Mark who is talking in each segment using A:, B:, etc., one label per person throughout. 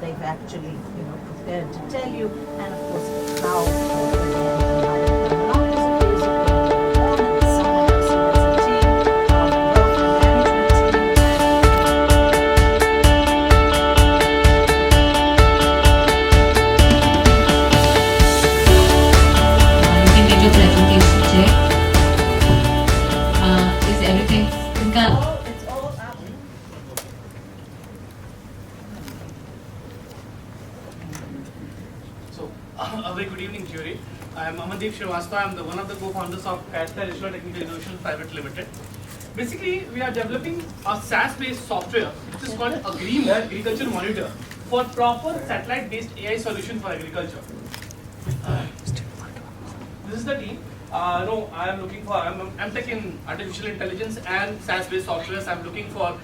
A: they've actually prepared to tell you. And of course, now now is a case of performance. Someone else who has a team, management team.
B: You can make your presentation check. Is everything done?
A: It's all up.
C: So, a very good evening, jury. I am Amandeep Srivastava. I am one of the co-founders of TiE Technical Innovations Private Limited. Basically, we are developing a SaaS-based software which is called Agriculture Monitor for proper satellite-based AI solution for agriculture. This is the team. No, I am looking for. I'm tech in artificial intelligence and SaaS-based softwares. I'm looking for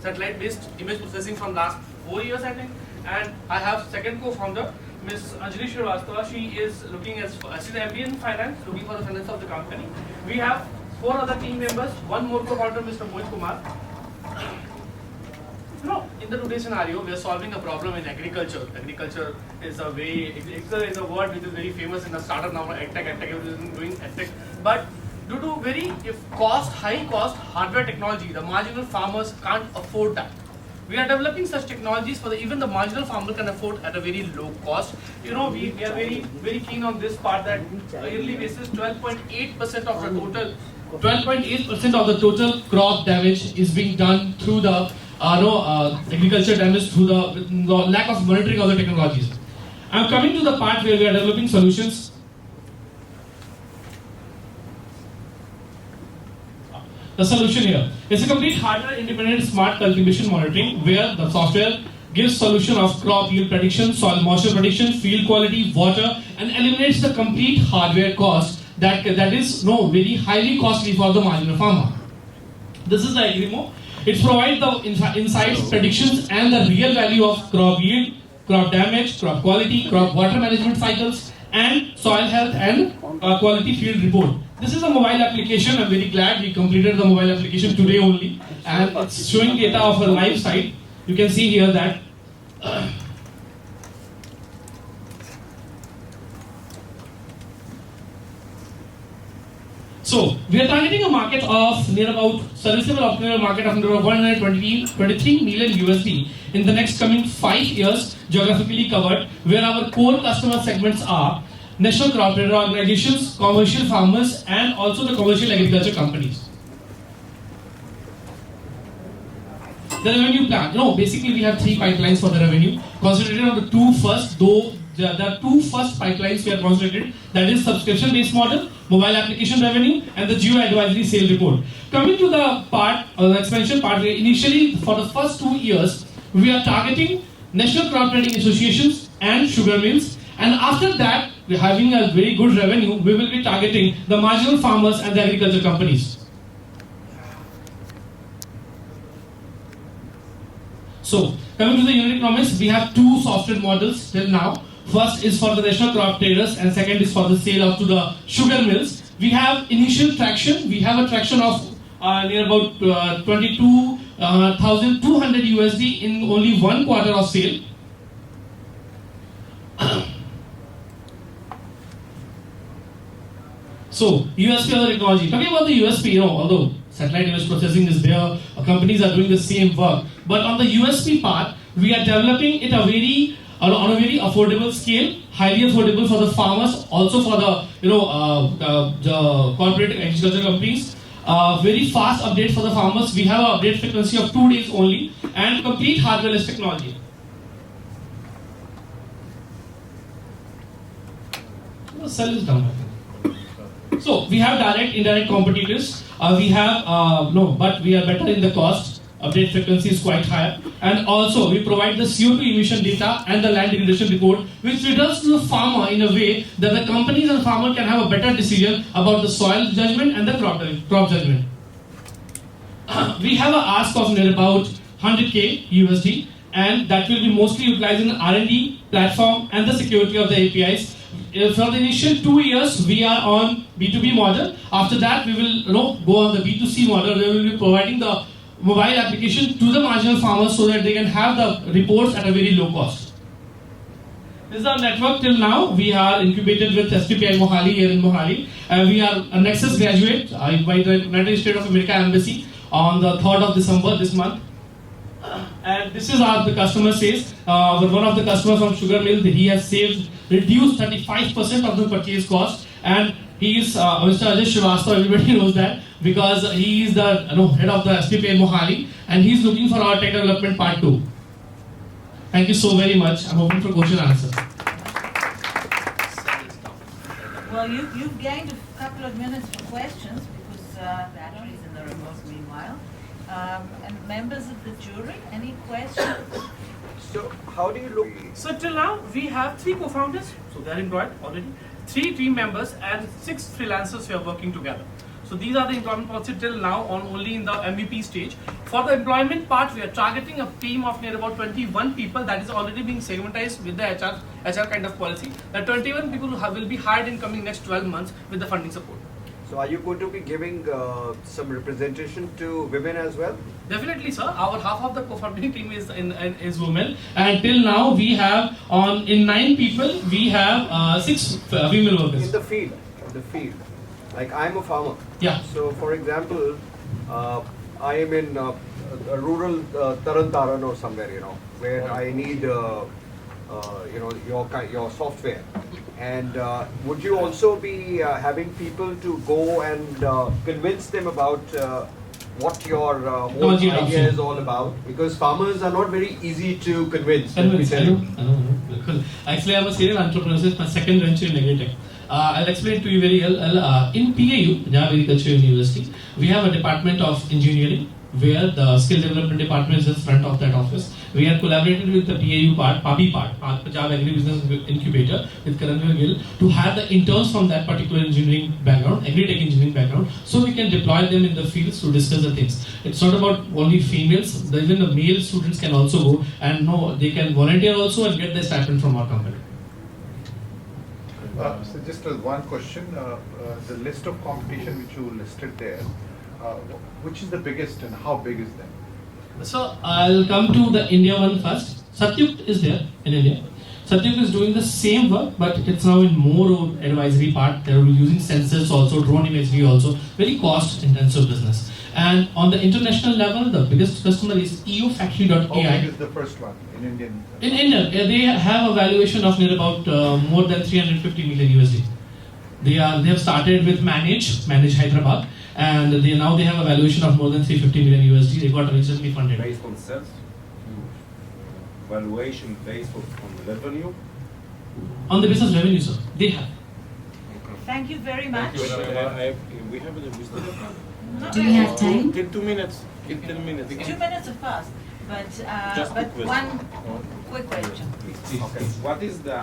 C: satellite-based image processing from last 4 years, I think. And I have second co-founder, Ms. Anjali Srivastava. She is looking as she's an MBA in finance, looking for the finance of the company. We have 4 other team members. One more co-founder, Mr. Mohit Kumar. In the today's scenario, we are solving a problem in agriculture. Agriculture is a word which is very famous in the startup now. EdTech, everyone is doing EdTech. But due to high cost hardware technology, the marginal farmers can't afford that. We are developing such technologies for even the marginal farmer can afford at a very low cost. We are very keen on this part that yearly basis 12.8% of the total crop damage is being done through the agriculture damage through the lack of monitoring of the technologies. I'm coming to the part where we are developing solutions. The solution here is a complete hardware independent smart cultivation monitoring where the software gives solution of crop yield prediction, soil moisture prediction, field quality, water, and eliminates the complete hardware cost that is very highly costly for the marginal farmer. This is the Agrimo. It provides the insights, predictions, and the real value of crop yield, crop damage, crop quality, crop water management cycles, and soil health and quality field report. This is a mobile application. I'm very glad we completed the mobile application today only, and it's showing data of a live site. You can see here that so we are targeting a market of near about serviceable optimal market of near 123 million USD in the next coming 5 years, geographically covered, where our core customer segments are national crop trader organizations, commercial farmers, and also the commercial agriculture companies. The revenue plan. Basically we have 3 pipelines for the revenue. Concentrated on the 2 first, though the 2 first pipelines we are concentrated. That is subscription-based model, mobile application revenue, and the geo advisory sale report. Coming to the part, the expansion part, where initially for the first 2 years we are targeting national crop trading associations and sugar mills, and after that, we're having a very good revenue. We will be targeting the marginal farmers and the agriculture companies. So, coming to the unit economics, we have 2 software models till now. First is for the national crop traders, and second is for the sale up to the sugar mills. We have initial traction. We have a traction of near about 22,200 USD in only 1 quarter of sale. So, USP of the technology. Talking about the USP, although satellite image processing is there, companies are doing the same work. But on the USP part, we are developing it on a very affordable scale, highly affordable for the farmers, also for the the corporate agriculture companies. Very fast update for the farmers. We have an update frequency of 2 days only, and complete hardware-less technology. The cell is down. So we have direct, indirect competitors. We have but we are better in the cost. Update frequency is quite higher, and also we provide the CO2 emission data and the land degradation report, which returns to the farmer in a way that the companies and farmer can have a better decision about the soil judgment and the crop judgment. We have a ask of near about 100k USD, and that will be mostly utilized in R&D platform and the security of the APIs. For the initial 2 years, we are on B2B model. After that, we will go on the B2C model. We will be providing the mobile application to the marginal farmers so that they can have the reports at a very low cost. This is our network till now. We are incubated with SPPI Mohali here in Mohali. We are a Nexus graduate by the United States of America Embassy on the 3rd of December this month. And this is how the customer says. One of the customers from Sugar Mill, he has reduced 35% of the purchase cost. And he is Mr. Ajay Srivastava, everybody knows that, because he is the head of the SPPI Mohali, and he is looking for our tech development part 2. Thank you so very much. I'm open for question and answer.
A: Well, you've gained a couple of minutes for questions because batteries in the remote meanwhile. And members of the jury, any questions?
D: So how do you look?
C: So till now we have 3 co-founders, so they are employed already, 3 team members and 6 freelancers who are working together. So these are the employment policy till now on only in the MVP stage. For the employment part, we are targeting a team of near about 21 people that is already being segmentized with the HR kind of policy. The 21 people will be hired in coming next 12 months with the funding support.
D: So are you going to be giving some representation to women as well?
C: Definitely, sir. Our half of the co-founding team is women, and till now we have in 9 people we have 6 female workers.
D: In the field. Like I'm a farmer.
C: Yeah.
D: So for example, I am in a rural Taran or somewhere, where I need your software. And would you also be having people to go and convince them about what your whole idea is all about? Because farmers are not very easy to convince.
C: I know. Actually, I'm a serial entrepreneur. This is my second venture in agritech. I'll explain to you very well. In PAU, Punjab Agriculture University, we have a department of engineering where the skill development department is in front of that office. We have collaborated with the PAU part, PABI part, Punjab Agribusiness Incubator with Karanveer Gill to have the interns from that particular engineering background, agri-tech engineering background, so we can deploy them in the fields to discuss the things. It's not about only females, even the male students can also go and they can volunteer also and get their stipend from our company.
E: So just one question, the list of competition which you listed there, which is the biggest and how big is them?
C: So I'll come to the India one first. Satyuk is there in India. Satyuk is doing the same work, but it's now in more advisory part. They're using sensors also, drone imagery also, very cost intensive business. And on the international level, the biggest customer is eofactory.ai.
E: How big is the first one in Indian?
C: In India, they have a valuation of near about more than 350 million USD. They have started with Manage Hyderabad, and they have a valuation of more than 350 million USD. They got recently funded.
F: Based on sales, valuation based on revenue.
C: On the business revenue, sir, they have.
A: Thank you very much.
F: We have a business.
B: Do we have time?
F: In 2 minutes. In 10 minutes.
A: 2 minutes are fast, but one quick question.
F: Okay. What is the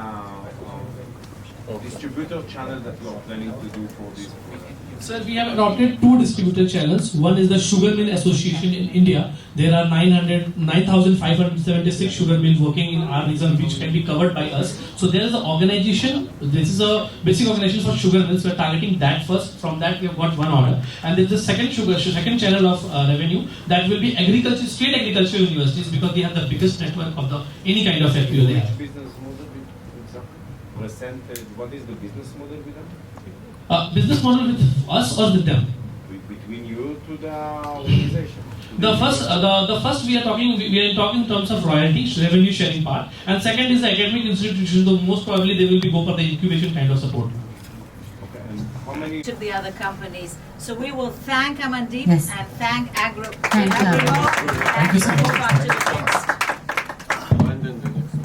F: distributor channel that you are planning to do for this project?
C: Sir, we have adopted 2 distributor channels. One is the Sugar Mill Association in India. There are 9,576 sugar mills working in our region, which can be covered by us. So there is an organization. This is a basic organization for sugar mills. We are targeting that first. From that, we have got one order. And there is the second channel of revenue that will be state agriculture universities, because they have the biggest network of any kind of FPO they have.
F: Business model with them? Percentage. What is the business model with them?
C: Business model with us or with them?
F: Between you to the organization.
C: The first we are talking in terms of royalty, revenue sharing part, and second is the academic institution. So most probably they will go for the incubation kind of support.
F: Okay, and how many?
A: To the other companies. So we will thank Amandeep
B: Yes.
A: and thank Agro.
B: Thank you.
A: Thank you so much.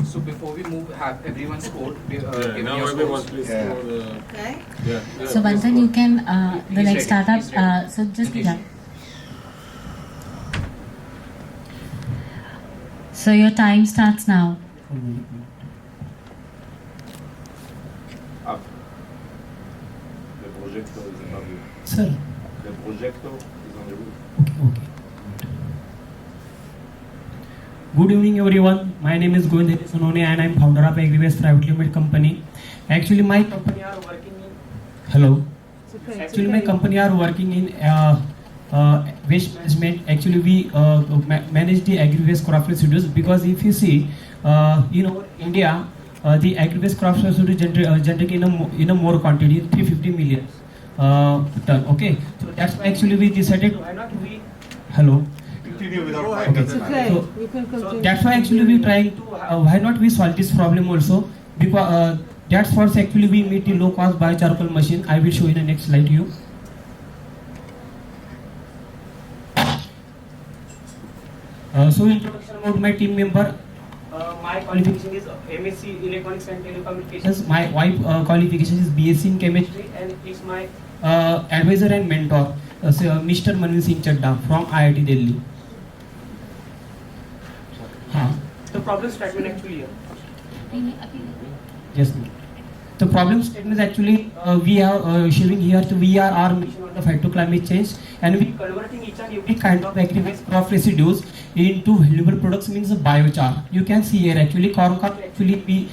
G: So before we move, have everyone scored. Give
F: Now
G: your
F: everyone
G: scores.
F: please.
E: Yeah.
A: Okay.
B: So Banthan, you can, the
G: He's
B: next
G: ready.
B: startup,
G: He's ready.
B: so just be done. So your time starts now.
F: Up. The projector is above you.
H: Sir,
F: The projector is on the roof.
H: okay. Good evening, everyone. My name is Govind Sonone and I'm founder of Agribase Private Limited company. Actually, my company are working in. Hello. Actually, my company are working in waste management. Actually, we manage the agri-waste crop residues, because if you see in our India, the agri-waste crop residue generate in a more quantity, 350 million ton. Okay, so that's why actually we decided, why not we hello.
E: Continue without
H: Okay.
E: mic.
A: It's okay.
H: So-
A: You can
H: So
A: continue.
H: that's why actually we trying to why not we solve this problem also, because that's what actually we meet the low cost biocharcoal machine. I will show in the next slide you. So introduction about my team member. My qualification is MSc Electronics and Telecommunications. My wife qualification is BSc in Chemistry, and it's my advisor and mentor, Mr. Manvir Singh Chadda from IIT Delhi. The problem statement actually here. Yes, ma'am. The problem statement is actually we are showing here to we are our mission on the fight to climate change, and we converting each and every kind of agri-waste crop residues into valuable products, means biochar. You can see here actually corn cob actually we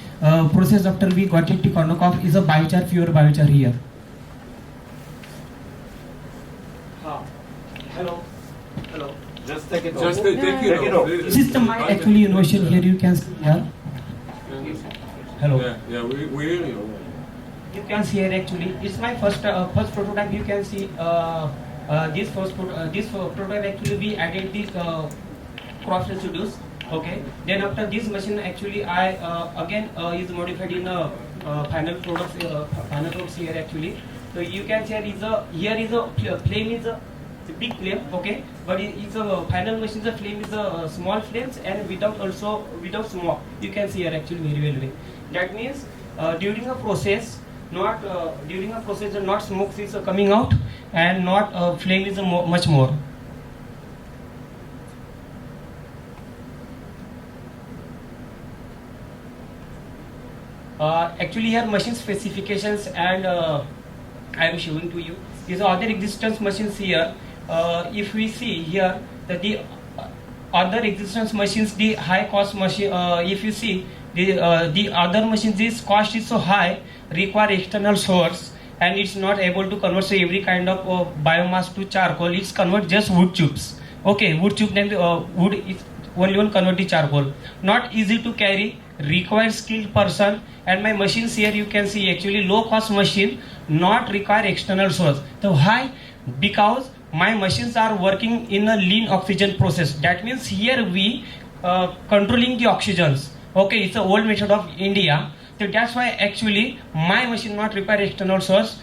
H: process after we got it, the corn cob is a biochar, pure biochar here. Hello.
D: Just take it
F: Just
D: over.
F: take
A: Yeah.
F: it
D: Take it
F: off.
D: off.
H: This is the my actually innovation here. You can see here. Hello.
F: Yeah, we hear you.
H: You can see here actually. It's my first prototype. You can see this prototype actually we added these cross residues. Okay. Then after this machine actually I again is modified in final products here actually. So you can see here is a flame is a big flame, okay, but it's a final machine. The flame is a small flames and without smoke. You can see here actually very well. That means during a process, not smoke is coming out, and not flame is much more. Actually here machine specifications, and I am showing to you these other existence machines here. If we see here that the other existence machines, the high cost machine, if you see the other machines, this cost is so high, require external source, and it's not able to convert every kind of biomass to charcoal. It's convert just wood chips. Okay, wood chip, then wood is only one convert to charcoal. Not easy to carry, requires skilled person. And my machines here you can see actually low cost machine, not require external source. So why? Because my machines are working in a lean oxygen process. That means here we controlling the oxygens. Okay, it's an old method of India. So that's why actually my machine not require external source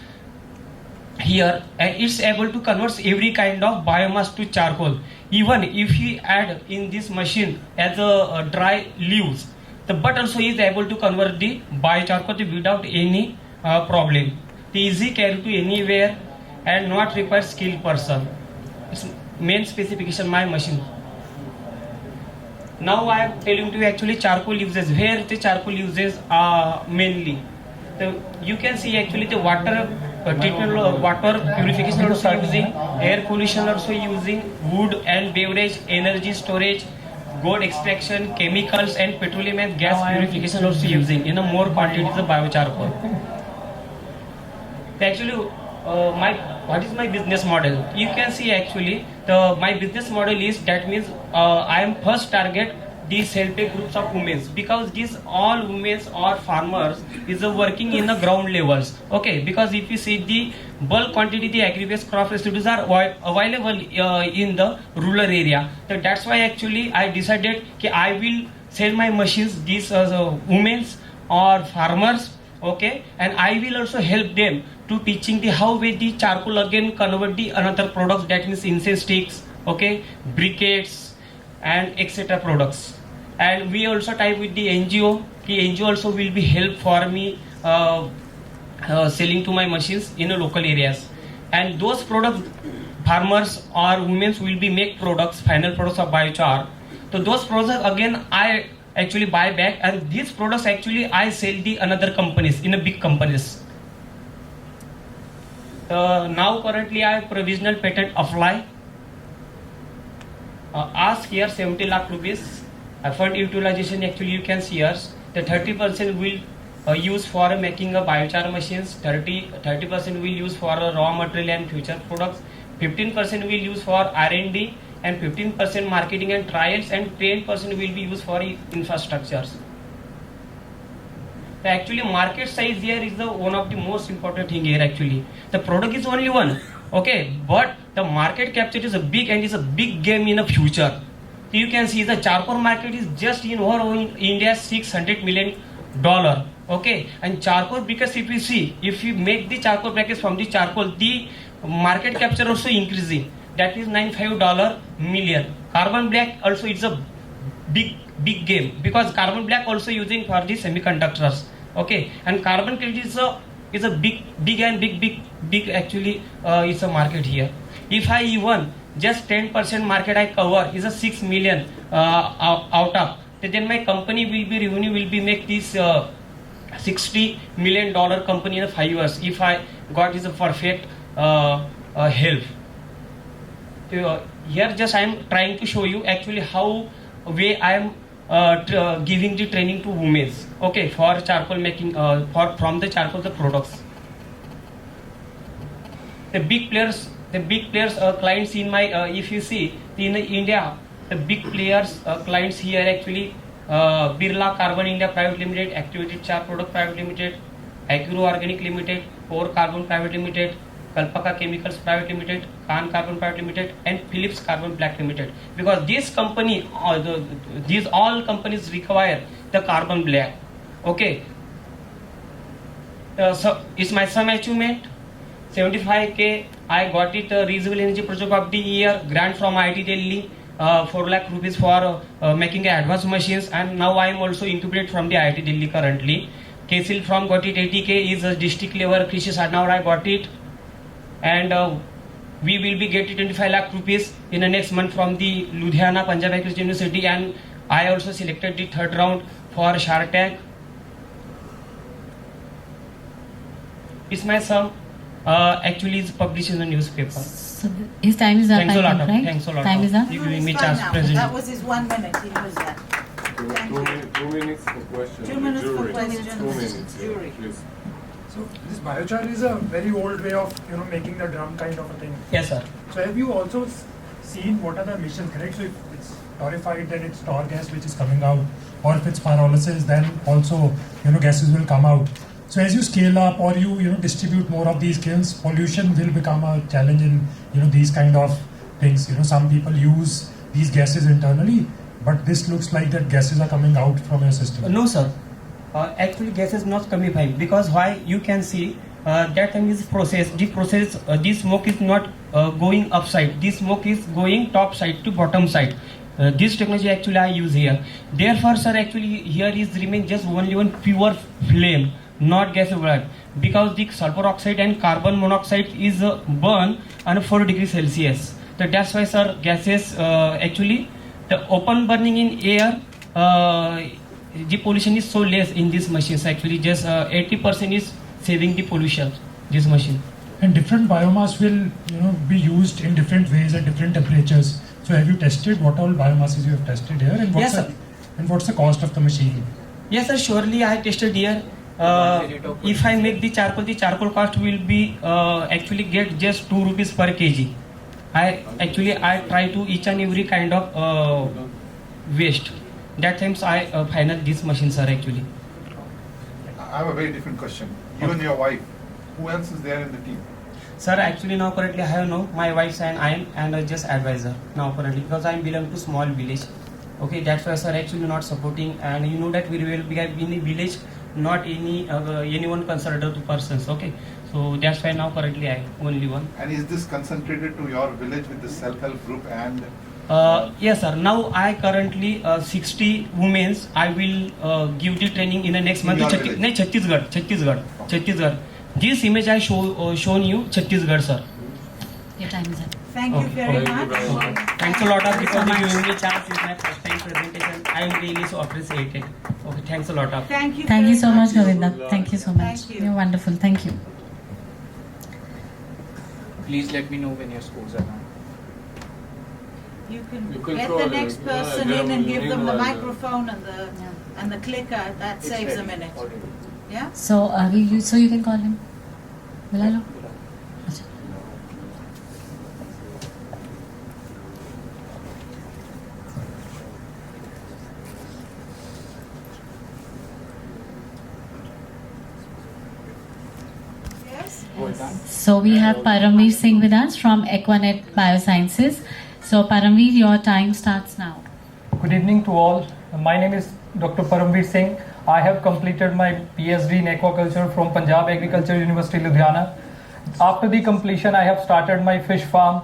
H: here, and it's able to convert every kind of biomass to charcoal. Even if we add in this machine as a dry leaves, but also is able to convert the biocharcoal without any problem. The easy carry to anywhere and not require skilled person. It's main specification my machine. Now I am telling to you actually charcoal uses, where the charcoal uses are mainly. So you can see actually the water treatment, water purification also using, air pollution also using, wood and beverage, energy storage, gold extraction, chemicals and petroleum and gas purification also using in a more quantities of biocharcoal. Actually, what is my business model? You can see actually my business model is, that means I am first target these self-help groups of women, because these all women or farmers is working in the ground levels. Okay, because if you see the bulk quantity, the agri-waste crop residues are available in the rural area. So that's why actually I decided that I will sell my machines these women or farmers. Okay, and I will also help them to teaching the how with the charcoal again convert the another products, that means incense sticks, okay, briquettes and etc. products. And we also tie with the NGO. The NGO also will be help for me selling to my machines in the local areas. And those products, farmers or women will be make products, final products of biochar. So those products again I actually buy back, and these products actually I sell the another companies in a big companies. Now currently I have provisional patent apply. Ask here 70 lakh rupees. Fund utilization actually you can see here. The 30% will use for making a biochar machines. 30% will use for raw material and future products. 15% will use for R&D, and 15% marketing and trials, and 10% will be used for infrastructures. Actually, market size here is the one of the most important thing here. Actually, the product is only one, okay, but the market capture is a big, and is a big game in the future. You can see the charcoal market is just in over in India $600 million, okay, and charcoal, because if you make the charcoal brackets from the charcoal, the market capture also increasing, that is $95 million. Carbon black also, it's a big game, because carbon black also using for the semiconductors, okay, and carbon credit is a big actually it's a market here. If I even just 10% market I cover is a 6 million out of, then my company will be revenue will be make this $60 million company in 5 years if I got is a perfect health. Here just I am trying to show you actually how way I am giving the training to women, okay, for charcoal making, from the charcoal the products. The big players clients in my if you see in India, the big players clients here actually Birla Carbon India Private Limited, Activated Char Product Private Limited, Agro Organic Limited, Core Carbon Private Limited, Kalpaka Chemicals Private Limited, Khan Carbon Private Limited, and Philips Carbon Black Limited. Because this company, these all companies require the carbon black. Okay. So it's my some achievement. 75K. I got it Renewable Energy Project of the Year grant from IIT Delhi. 4 lakh rupees for making advanced machines, and now I am also incubated from the IIT Delhi currently. KSIL from got it 80K is a district level. Krishi Sadnawar I got it, and we will be getting 25 lakh rupees in the next month from the Ludhiana Punjab Agriculture University, and I also selected the 3rd round for Shark Tank. It's my son actually is published in the newspaper.
B: So his time is up.
H: Thanks a lot.
B: Right?
H: Thanks a lot.
B: Time is up.
H: You
A: No,
H: giving me
A: it's
H: chance
A: fine
H: to
A: now.
H: present.
A: That was his 1 minute. He knows that. Thank you.
F: 2 minutes for questions.
A: 2 minutes for
F: Jury.
A: questions.
F: 2 minutes, yeah,
A: Jury.
F: please.
I: So this biochar is a very old way of making the drum kind of a thing.
H: Yes, sir.
I: So have you also seen what are the emissions, correct? So if it's torrefied, then it's tar gas which is coming out, or if it's pyrolysis, then also gases will come out. So as you scale up or you distribute more of these kilns, pollution will become a challenge in these kind of things. Some people use these gases internally, but this looks like that gases are coming out from your system.
H: No, sir. Actually, gas is not coming by, because why? You can see that time is process. This smoke is not going upside. This smoke is going top side to bottom side. This technology actually I use here. Therefore, sir, actually here is remain just only one pure flame, not gas overhead, because the sulfur oxide and carbon monoxide is burned on 4 degrees Celsius. So that's why, sir, gases actually the open burning in air, the pollution is so less in these machines. Actually, just 80% is saving the pollution. This machine.
I: And different biomass will be used in different ways at different temperatures. So have you tested what all biomasses you have tested here, and
H: Yes, sir.
I: what's the cost of the machine?
H: Yes, sir. Surely I tested here. If I make the charcoal cost will be actually get just 2 rupees per kg. I try to each and every kind of waste. That times I final these machines are actually.
E: I have a very different question. You and your wife, who else is there in the team?
H: Sir, actually now currently I have my wife and I am and just advisor now currently, because I belong to small village. Okay, that's why, sir, actually not supporting, and you know that we will be in a village, not anyone considered to persons. Okay, so that's why now currently I only one.
E: And is this concentrated to your village with the self-help group and?
H: Yes, sir. Now I currently 60 women. I will give the training in the next month. Chhattisgarh. This image I shown you, Chhattisgarh, sir.
B: Your time is up.
A: Thank you very much.
H: Thanks a lot because you giving me chance. It's my first time presentation. I am really so appreciated. Okay, thanks a lot.
A: Thank you.
B: Thank you
A: very
B: so much, Govinda. Thank you so much.
A: Thank you.
B: You're wonderful. Thank you.
G: Please let me know when your scores are done.
A: You can
F: You can
A: get
F: call
A: the
F: it.
A: next
F: Yeah,
A: person
F: yeah,
A: in and
F: you
A: give them the
F: meanwhile,
A: microphone and the clicker. That saves a minute. Yeah.
B: So, so you can call him. Will I know? So we have Paramveer Singh with us from Equanet Biosciences. So Paramveer, your time starts now.
J: Good evening to all. My name is Dr. Paramveer Singh. I have completed my PhD in aquaculture from Punjab Agriculture University, Ludhiana. After the completion, I have started my fish farm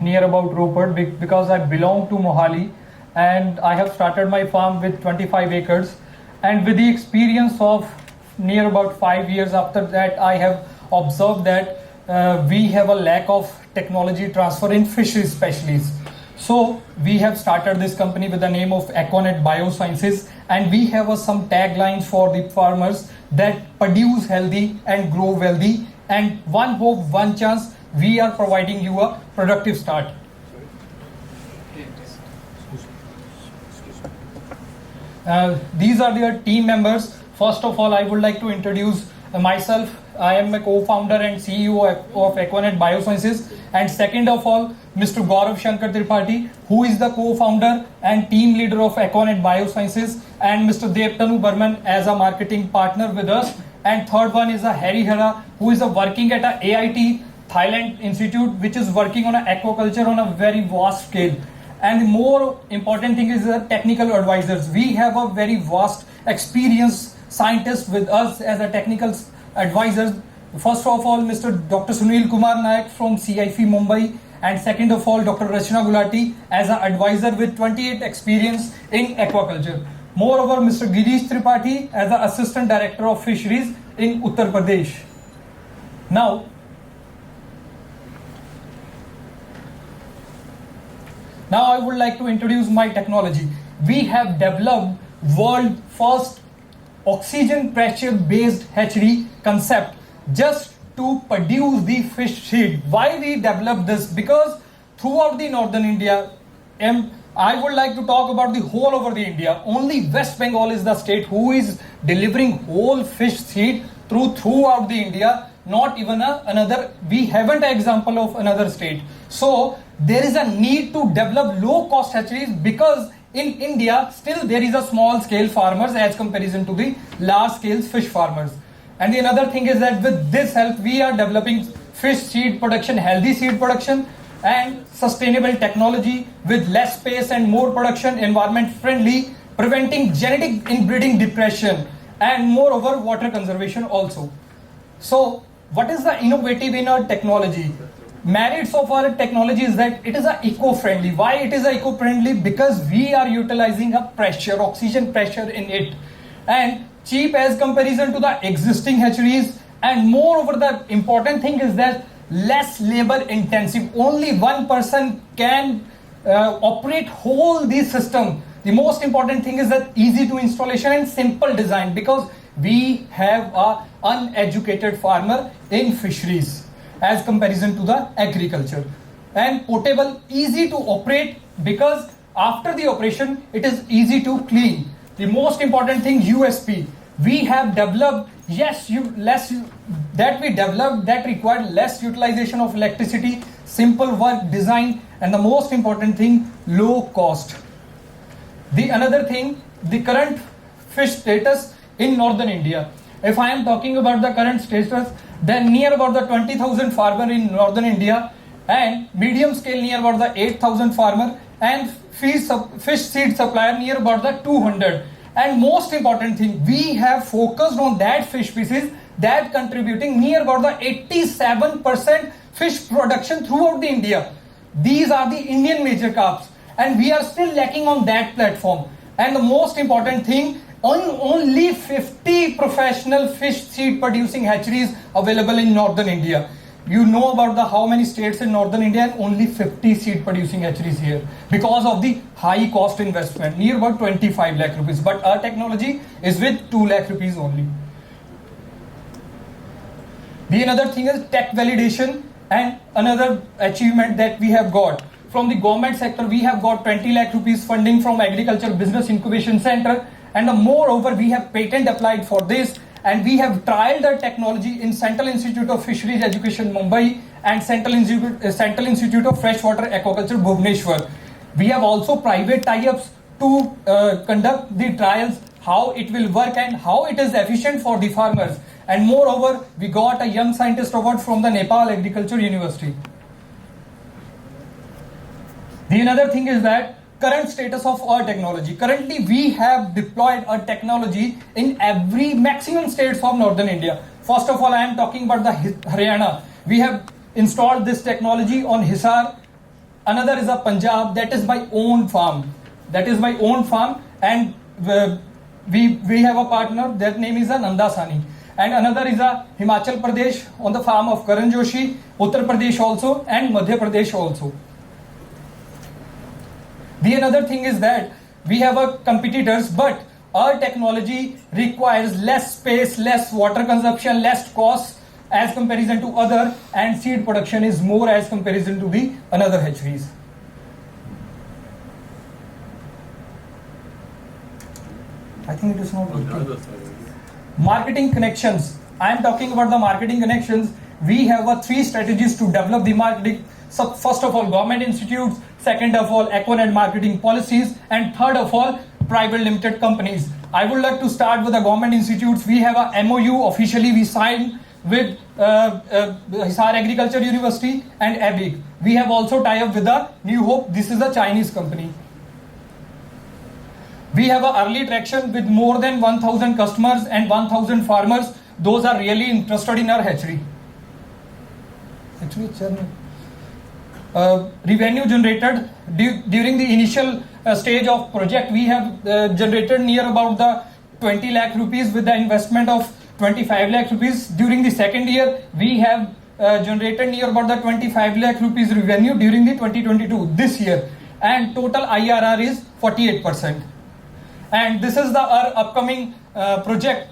J: near about Rupert because I belong to Mohali, and I have started my farm with 25 acres. And with the experience of near about 5 years after that, I have observed that we have a lack of technology transfer in fisheries specialists. So we have started this company with the name of Equanet Biosciences, and we have some taglines for the farmers that produce healthy and grow wealthy, and one hope, one chance. We are providing you a productive start. These are their team members. First of all, I would like to introduce myself. I am a co-founder and CEO of Equanet Biosciences. And second of all, Mr. Gaurav Shankar Tripathi, who is the co-founder and team leader of Equanet Biosciences, and Mr. Devtanu Burman as a marketing partner with us. And third one is a Harry Hara, who is working at a AIT Thailand Institute, which is working on aquaculture on a very vast scale. And the more important thing is the technical advisors. We have a very vast experienced scientist with us as a technical advisors. First of all, Mr. Dr. Sunil Kumar Nayak from CIF Mumbai, and second of all, Dr. Rachna Gulati as an advisor with 28 experience in aquaculture. Moreover, Mr. Girish Tripathi as the assistant director of fisheries in Uttar Pradesh. Now I would like to introduce my technology. We have developed world first oxygen pressure based hatchery concept just to produce the fish seed. Why we developed this? Because throughout the northern India, and I would like to talk about the whole over the India, only West Bengal is the state who is delivering whole fish seed throughout the India. Not even another, we haven't an example of another state. So there is a need to develop low cost hatcheries, because in India still there is a small scale farmers as comparison to the large scale fish farmers. And the another thing is that with this help we are developing fish seed production, healthy seed production, and sustainable technology with less space and more production, environment friendly, preventing genetic inbreeding depression, and moreover water conservation also. So what is the innovative in our technology? Merits of our technology is that it is eco-friendly. Why it is eco-friendly? Because we are utilizing a pressure, oxygen pressure in it, and cheap as comparison to the existing hatcheries. And moreover, the important thing is that less labor intensive. Only one person can operate whole this system. The most important thing is that easy to installation and simple design, because we have a uneducated farmer in fisheries as comparison to the agriculture. And portable, easy to operate, because after the operation it is easy to clean. The most important thing, USP, we have developed, that required less utilization of electricity, simple work design, and the most important thing, low cost. The another thing, the current fish status in northern India. If I am talking about the current status, then near about the 20,000 farmer in northern India, and medium scale near about the 8,000 farmer, and fish seed supplier near about the 200. And most important thing, we have focused on that fish species that contributing near about the 87% fish production throughout the India. These are the Indian major carps, and we are still lacking on that platform. And the most important thing, only 50 professional fish seed producing hatcheries available in northern India. You know about how many states in northern India, and only 50 seed producing hatcheries here, because of the high cost investment, near about 25 lakh rupees. But our technology is with 2 lakh rupees only. The another thing is tech validation, and another achievement that we have got from the government sector. We have got 20 lakh rupees funding from Agriculture Business Incubation Center, and moreover we have patent applied for this. And we have trialed the technology in Central Institute of Fisheries Education, Mumbai, and Central Institute of Freshwater Aquaculture, Bhubaneswar. We have also private tie-ups to conduct the trials, how it will work and how it is efficient for the farmers. And moreover, we got a young scientist award from the Nepal Agriculture University. The another thing is that current status of our technology. Currently, we have deployed our technology in every maximum states of northern India. First of all, I am talking about the Haryana. We have installed this technology on Hisar. Another is a Punjab, that is my own farm. And we have a partner, that name is Nanda Sani. And another is a Himachal Pradesh on the farm of Karan Joshi, Uttar Pradesh also, and Madhya Pradesh also. The another thing is that we have a competitors, but our technology requires less space, less water consumption, less cost as comparison to other, and seed production is more as comparison to the another hatcheries. I think it is not working. Marketing connections. I am talking about the marketing connections. We have 3 strategies to develop the marketing. So first of all, government institutes. Second of all, Equanet marketing policies. And third of all, private limited companies. I would like to start with the government institutes. We have a MOU officially we signed with Hisar Agriculture University and ABIC. We have also tied up with the New Hope. This is a Chinese company. We have an early traction with more than 1,000 customers and 1,000 farmers. Those are really interested in our hatchery. Revenue generated during the initial stage of project, we have generated near about the 20 lakh rupees with the investment of 25 lakh rupees. During the second year, we have generated near about the 25 lakh rupees revenue during the 2022 this year, and total IRR is 48%. And this is our upcoming project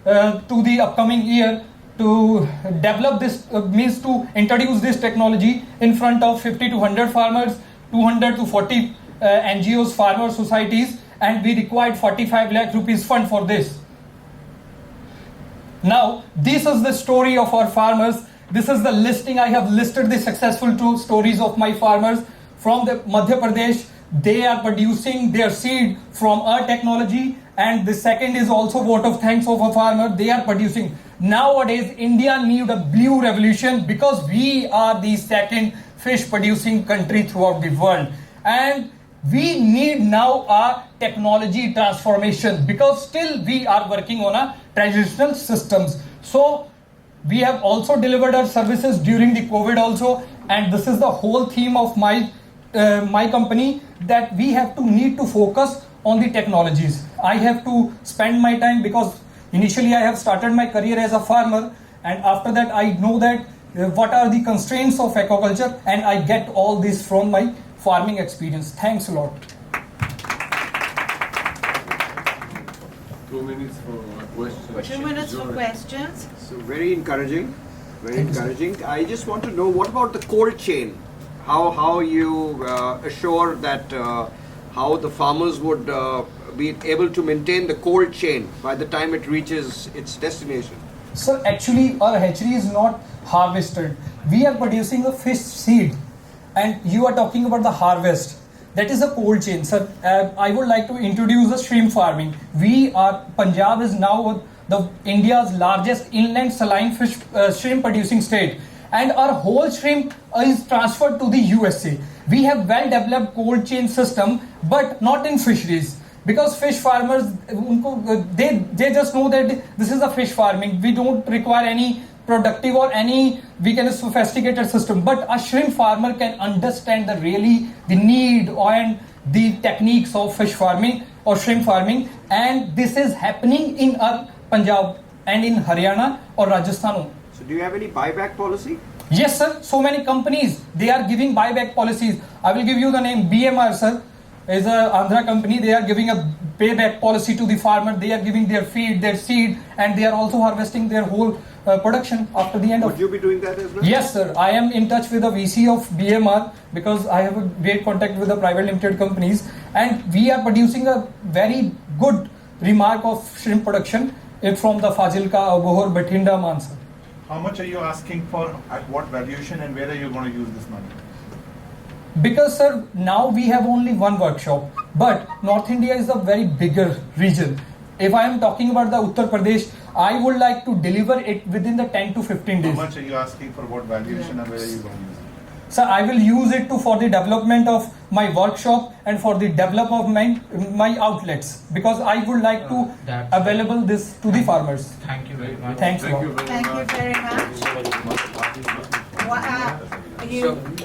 J: to the upcoming year to develop this, means to introduce this technology in front of 50 to 100 farmers, 200 to 40 NGOs, farmer societies, and we required 45 lakh rupees fund for this. Now, this is the story of our farmers. This is the listing. I have listed the successful 2 stories of my farmers from the Madhya Pradesh. They are producing their seed from our technology, and the second is also vote of thanks of a farmer. They are producing. Nowadays, India needs a blue revolution because we are the second fish producing country throughout the world, and we need now a technology transformation because still we are working on a traditional systems. So we have also delivered our services during the COVID also, and this is the whole theme of my company, that we have to need to focus on the technologies. I have to spend my time because initially I have started my career as a farmer, and after that I know that what are the constraints of aquaculture, and I get all this from my farming experience. Thanks a lot.
F: 2 minutes for questions.
A: 2 minutes for questions.
D: So very encouraging, very encouraging. I just want to know, what about the cold chain? How you assure that how the farmers would be able to maintain the cold chain by the time it reaches its destination?
J: So actually our hatchery is not harvested. We are producing a fish seed, and you are talking about the harvest. That is a cold chain. So I would like to introduce the shrimp farming. Punjab is now the India's largest inland saline fish shrimp producing state, and our whole shrimp is transferred to the USA. We have well developed cold chain system, but not in fisheries, because fish farmers, they just know that this is a fish farming. We don't require any productive or any sophisticated system, but a shrimp farmer can understand the need and the techniques of fish farming or shrimp farming, and this is happening in our Punjab and in Haryana or Rajasthan.
D: So do you have any buyback policy?
J: Yes, sir. So many companies, they are giving buyback policies. I will give you the name. BMR, sir, is a Andhra company. They are giving a payback policy to the farmer. They are giving their feed, their seed, and they are also harvesting their whole production after the end of.
D: Would you be doing that as well?
J: Yes, sir. I am in touch with the VC of BMR because I have a great contact with the private limited companies, and we are producing a very good remark of shrimp production from the Fazilka, Abohor, Bathinda, Mansa.
E: How much are you asking for, at what valuation, and where are you going to use this money?
J: Because, sir, now we have only one workshop, but North India is a very bigger region. If I am talking about the Uttar Pradesh, I would like to deliver it within the 10 to 15 days.
E: How much are you asking for, what valuation, and where are you going to use it?
J: So I will use it for the development of my workshop and for the development my outlets, because I would like to available this to the farmers.
G: Thank you very much.
J: Thanks.
A: Thank you very much. What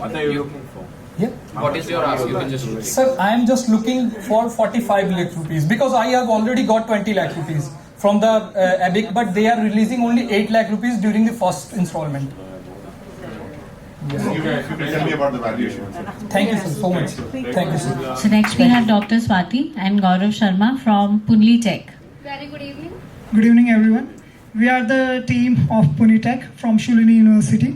F: What are you looking for?
J: Yeah.
G: What is your ask? You can just
J: Sir, I am just looking for 45 lakh rupees because I have already got 20 lakh rupees from the ABIC, but they are releasing only 8 lakh rupees during the first installment.
E: You can tell me about the valuation.
J: Thank you, sir, so much. Thank you, sir.
B: So next we have Dr. Swati and Gaurav Sharma from Punli Tech.
K: Very good evening.
L: Good evening, everyone. We are the team of Pune Tech from Shulini University,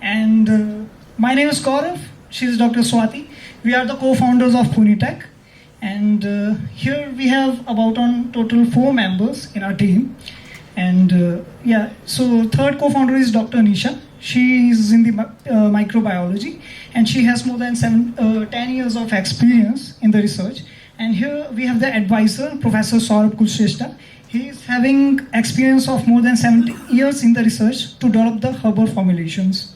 L: and my name is Gaurav. She is Dr. Swati. We are the co-founders of Pune Tech, and here we have about on total 4 members in our team. And so third co-founder is Dr. Nisha. She is in the microbiology, and she has more than 10 years of experience in the research. And here we have the advisor, Professor Saurabh Kulshrestha. He is having experience of more than 70 years in the research to develop the herbal formulations.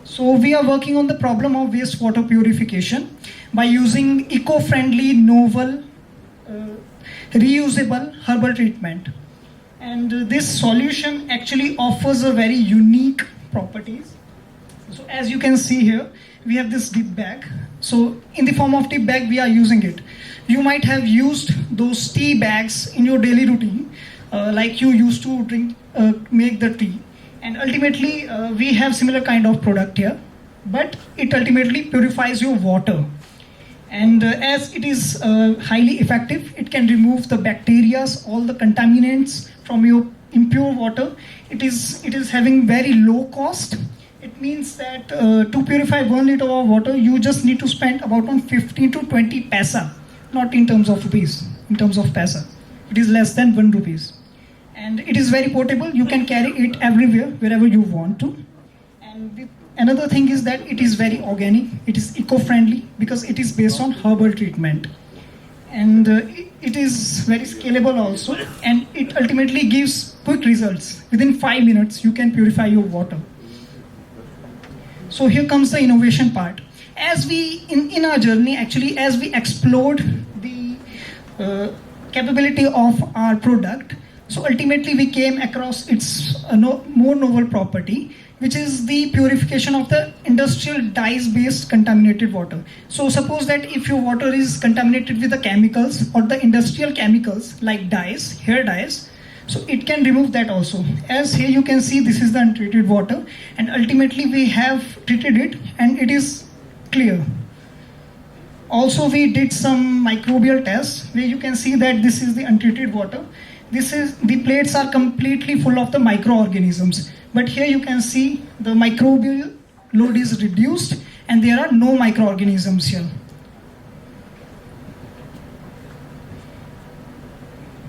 L: So we are working on the problem of wastewater purification by using eco-friendly, novel, reusable herbal treatment. And this solution actually offers a very unique properties. So as you can see here, we have this dip bag. So in the form of dip bag, we are using it. You might have used those tea bags in your daily routine, like you used to drink, make the tea. And ultimately, we have similar kind of product here, but it ultimately purifies your water. And as it is highly effective, it can remove the bacteria, all the contaminants from your impure water. It is having very low cost. It means that to purify 1 liter of water, you just need to spend about on 15 to 20 paisa, not in terms of rupees, in terms of paisa. It is less than 1 rupees. And it is very portable. You can carry it everywhere, wherever you want to. And another thing is that it is very organic. It is eco-friendly because it is based on herbal treatment. And it is very scalable also. And it ultimately gives quick results. Within 5 minutes, you can purify your water. So here comes the innovation part. As we, in our journey, actually, as we explored the capability of our product, so ultimately we came across its more novel property, which is the purification of the industrial dyes-based contaminated water. So suppose that if your water is contaminated with the chemicals or the industrial chemicals like dyes, hair dyes, so it can remove that also. As here you can see, this is the untreated water, and ultimately we have treated it and it is clear. Also we did some microbial tests where you can see that this is the untreated water. The plates are completely full of the microorganisms, but here you can see the microbial load is reduced and there are no microorganisms here.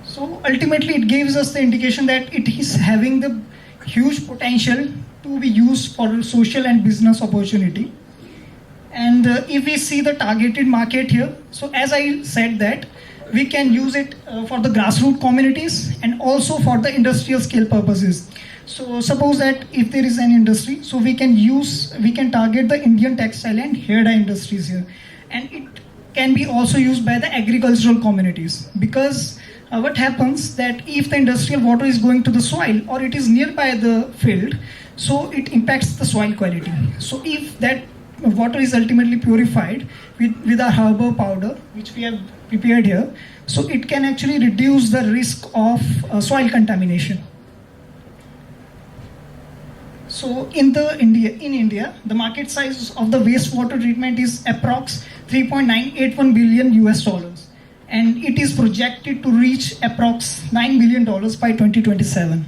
L: So ultimately it gives us the indication that it is having the huge potential to be used for social and business opportunity. And if we see the targeted market here, so as I said that, we can use it for the grassroots communities and also for the industrial scale purposes. So suppose that if there is an industry, so we can target the Indian textile and hair dye industries here. And it can be also used by the agricultural communities, because what happens that if the industrial water is going to the soil or it is nearby the field, so it impacts the soil quality. So if that water is ultimately purified with a herbal powder, which we have prepared here, so it can actually reduce the risk of soil contamination. So in India, the market size of the wastewater treatment is approx $3.981 billion, and it is projected to reach approx $9 billion by 2027.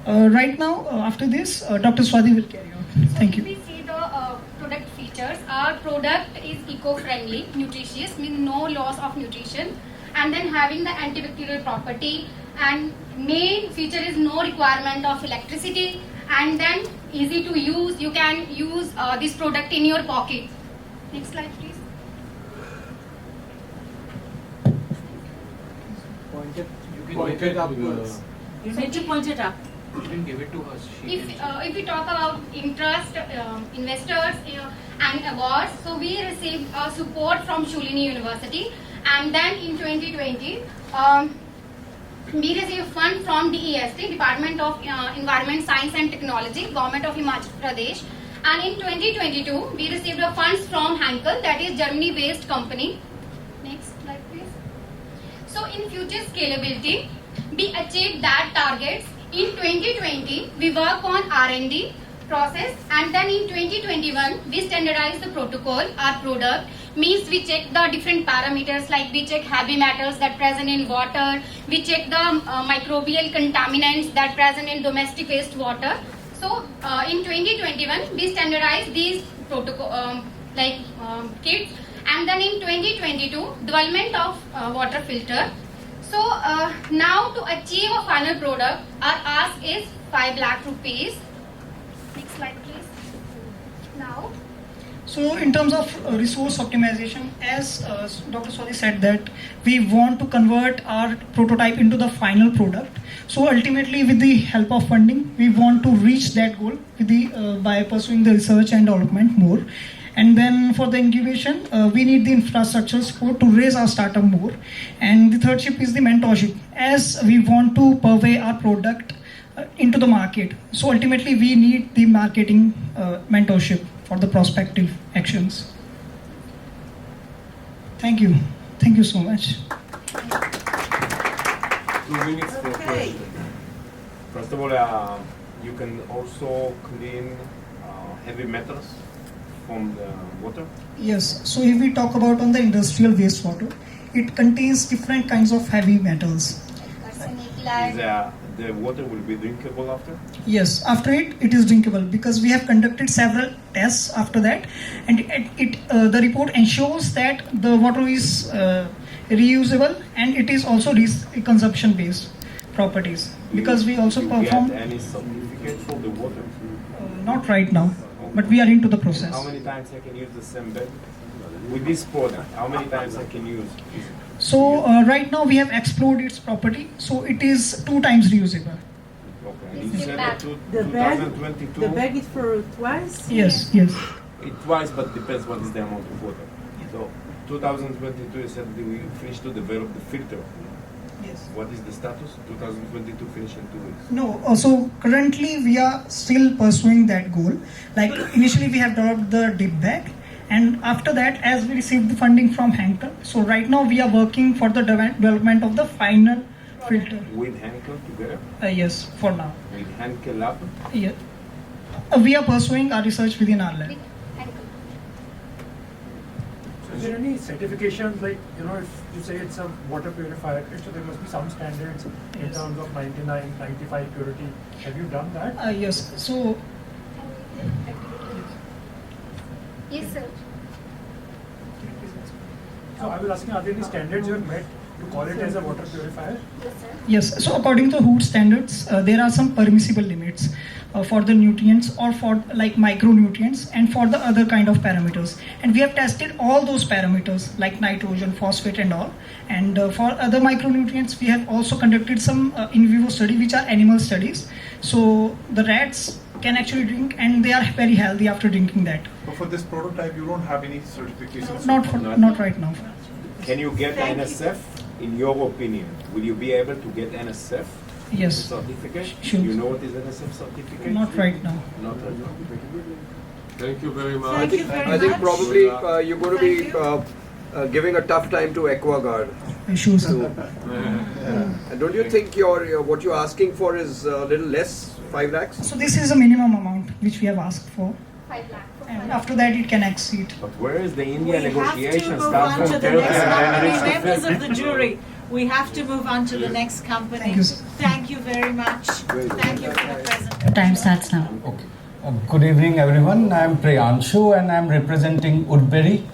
L: Right now, after this, Dr. Swati will carry on. Thank you.
K: If we see the product features, our product is eco-friendly, nutritious, means no loss of nutrition, and then having the antibacterial property, and main feature is no requirement of electricity, and then easy to use. You can use this product in your pocket. Next slide, please.
G: Point it upwards.
A: You need to point it up.
G: You can give it to her.
K: If we talk about interest, investors and awards, so we received support from Shulini University, and then in 2020 we received fund from DEST, Department of Environment, Science and Technology, Government of Himachal Pradesh, and in 2022 we received funds from Henkel, that is Germany-based company. Next slide, please. So in future scalability, we achieved that targets. In 2020, we work on R&D process, and then in 2021, we standardize the protocol. Our product means we check the different parameters, like we check heavy metals that present in water, we check the microbial contaminants that present in domestic wastewater. So in 2021, we standardize these protocol kits, and then in 2022, development of water filter. So now to achieve a final product, our ask is 5 lakh rupees. Next slide, please. Now.
L: So in terms of resource optimization, as Dr. Sawhney said, that we want to convert our prototype into the final product. So ultimately, with the help of funding, we want to reach that goal with by pursuing the research and development more. And then for the incubation, we need the infrastructure support to raise our startup more. And the third ship is the mentorship, as we want to purvey our product into the market. So ultimately, we need the marketing mentorship for the prospective actions. Thank you. Thank you so much.
F: 2 minutes for question. First of all, you can also clean heavy metals from the water?
L: Yes, so if we talk about on the industrial wastewater, it contains different kinds of heavy metals.
F: The water will be drinkable after?
L: Yes, after it is drinkable, because we have conducted several tests after that, and the report ensures that the water is reusable, and it is also consumption based properties, because we also perform.
F: Get any certificate for the water?
L: Not right now. But we are into the process.
F: How many times I can use the same bed? With this product, how many times I can use?
L: So right now we have explored its property, so it is 2 times reusable.
F: Okay. You said that 2022?
A: The bag is for twice?
L: Yes.
F: It twice, but depends what is the amount of water. So 2022 you said we finished to develop the filter.
L: Yes.
F: What is the status? 2022 finish in 2 weeks?
L: No, so currently we are still pursuing that goal. Like initially we have developed the dip bag, and after that, as we received the funding from Henkel, so right now we are working for the development of the final filter.
F: With Henkel together?
L: Yes, for now.
F: With Henkel lab?
L: Yeah. We are pursuing our research within our lab.
I: Is there any certifications, like, if you say it's a water purifier, so there must be some standards in terms of 99, 95 purity. Have you done that?
L: Yes. So.
K: Yes, sir.
I: So I was asking, are there any standards you have met to call it as a water purifier?
K: Yes, sir.
L: Yes. So according to HOOT standards, there are some permissible limits for the nutrients, or for like micronutrients, and for the other kind of parameters. And we have tested all those parameters like nitrogen, phosphate and all. And for other micronutrients, we have also conducted some in vivo study, which are animal studies. So the rats can actually drink, and they are very healthy after drinking that.
E: But for this prototype, you don't have any certifications?
L: Not right now.
F: Can you get NSF? In your opinion, will you be able to get NSF?
L: Yes.
F: Certificate?
L: Sure.
F: You know what is NSF certificate?
L: Not right now.
F: Not right now.
M: Thank you very much.
A: Thank you very
D: I think
A: much.
D: probably you're going to be giving a tough time to AquaGuard.
L: Sure, sir.
D: And don't you think what you're asking for is a little less, 5 lakhs?
L: So this is a minimum amount which we have asked for.
K: 5 lakh.
L: And after that it can exceed.
F: But where is the India
A: We have
F: negotiation?
A: to move
F: Start
A: on
F: from
A: to the
F: 30
A: next
F: and then
A: company.
F: reach to
A: Members
F: 50.
A: of the jury, we have to move on to the next company.
L: Thank you, sir.
A: Thank you very much. Thank you for the presentation.
B: Time starts now.
N: Okay. Good evening, everyone. I am Priyanshu, and I am representing Woodberry.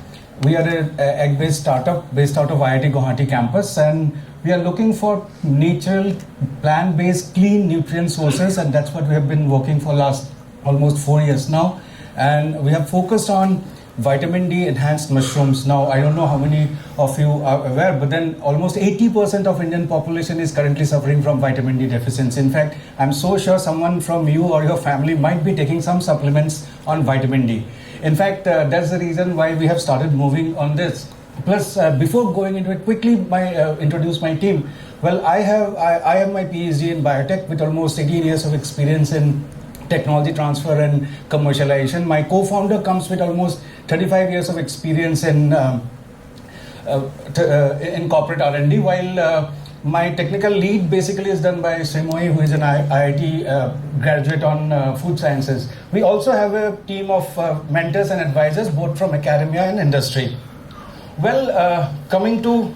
N: We are an egg-based startup based out of IIT Guwahati campus, and we are looking for natural, plant-based, clean nutrient sources, and that's what we have been working for last almost 4 years now. And we have focused on vitamin D enhanced mushrooms. Now, I don't know how many of you are aware, but then almost 80% of Indian population is currently suffering from vitamin D deficiency. In fact, I'm so sure someone from you or your family might be taking some supplements on vitamin D. In fact, that's the reason why we have started moving on this. Plus, before going into it, quickly introduce my team. Well, I have my PhD in biotech with almost 18 years of experience in technology transfer and commercialization. My co-founder comes with almost 35 years of experience in corporate R&D, while my technical lead basically is done by Srimoy, who is an IIT graduate on food sciences. We also have a team of mentors and advisors, both from academia and industry. Well, coming to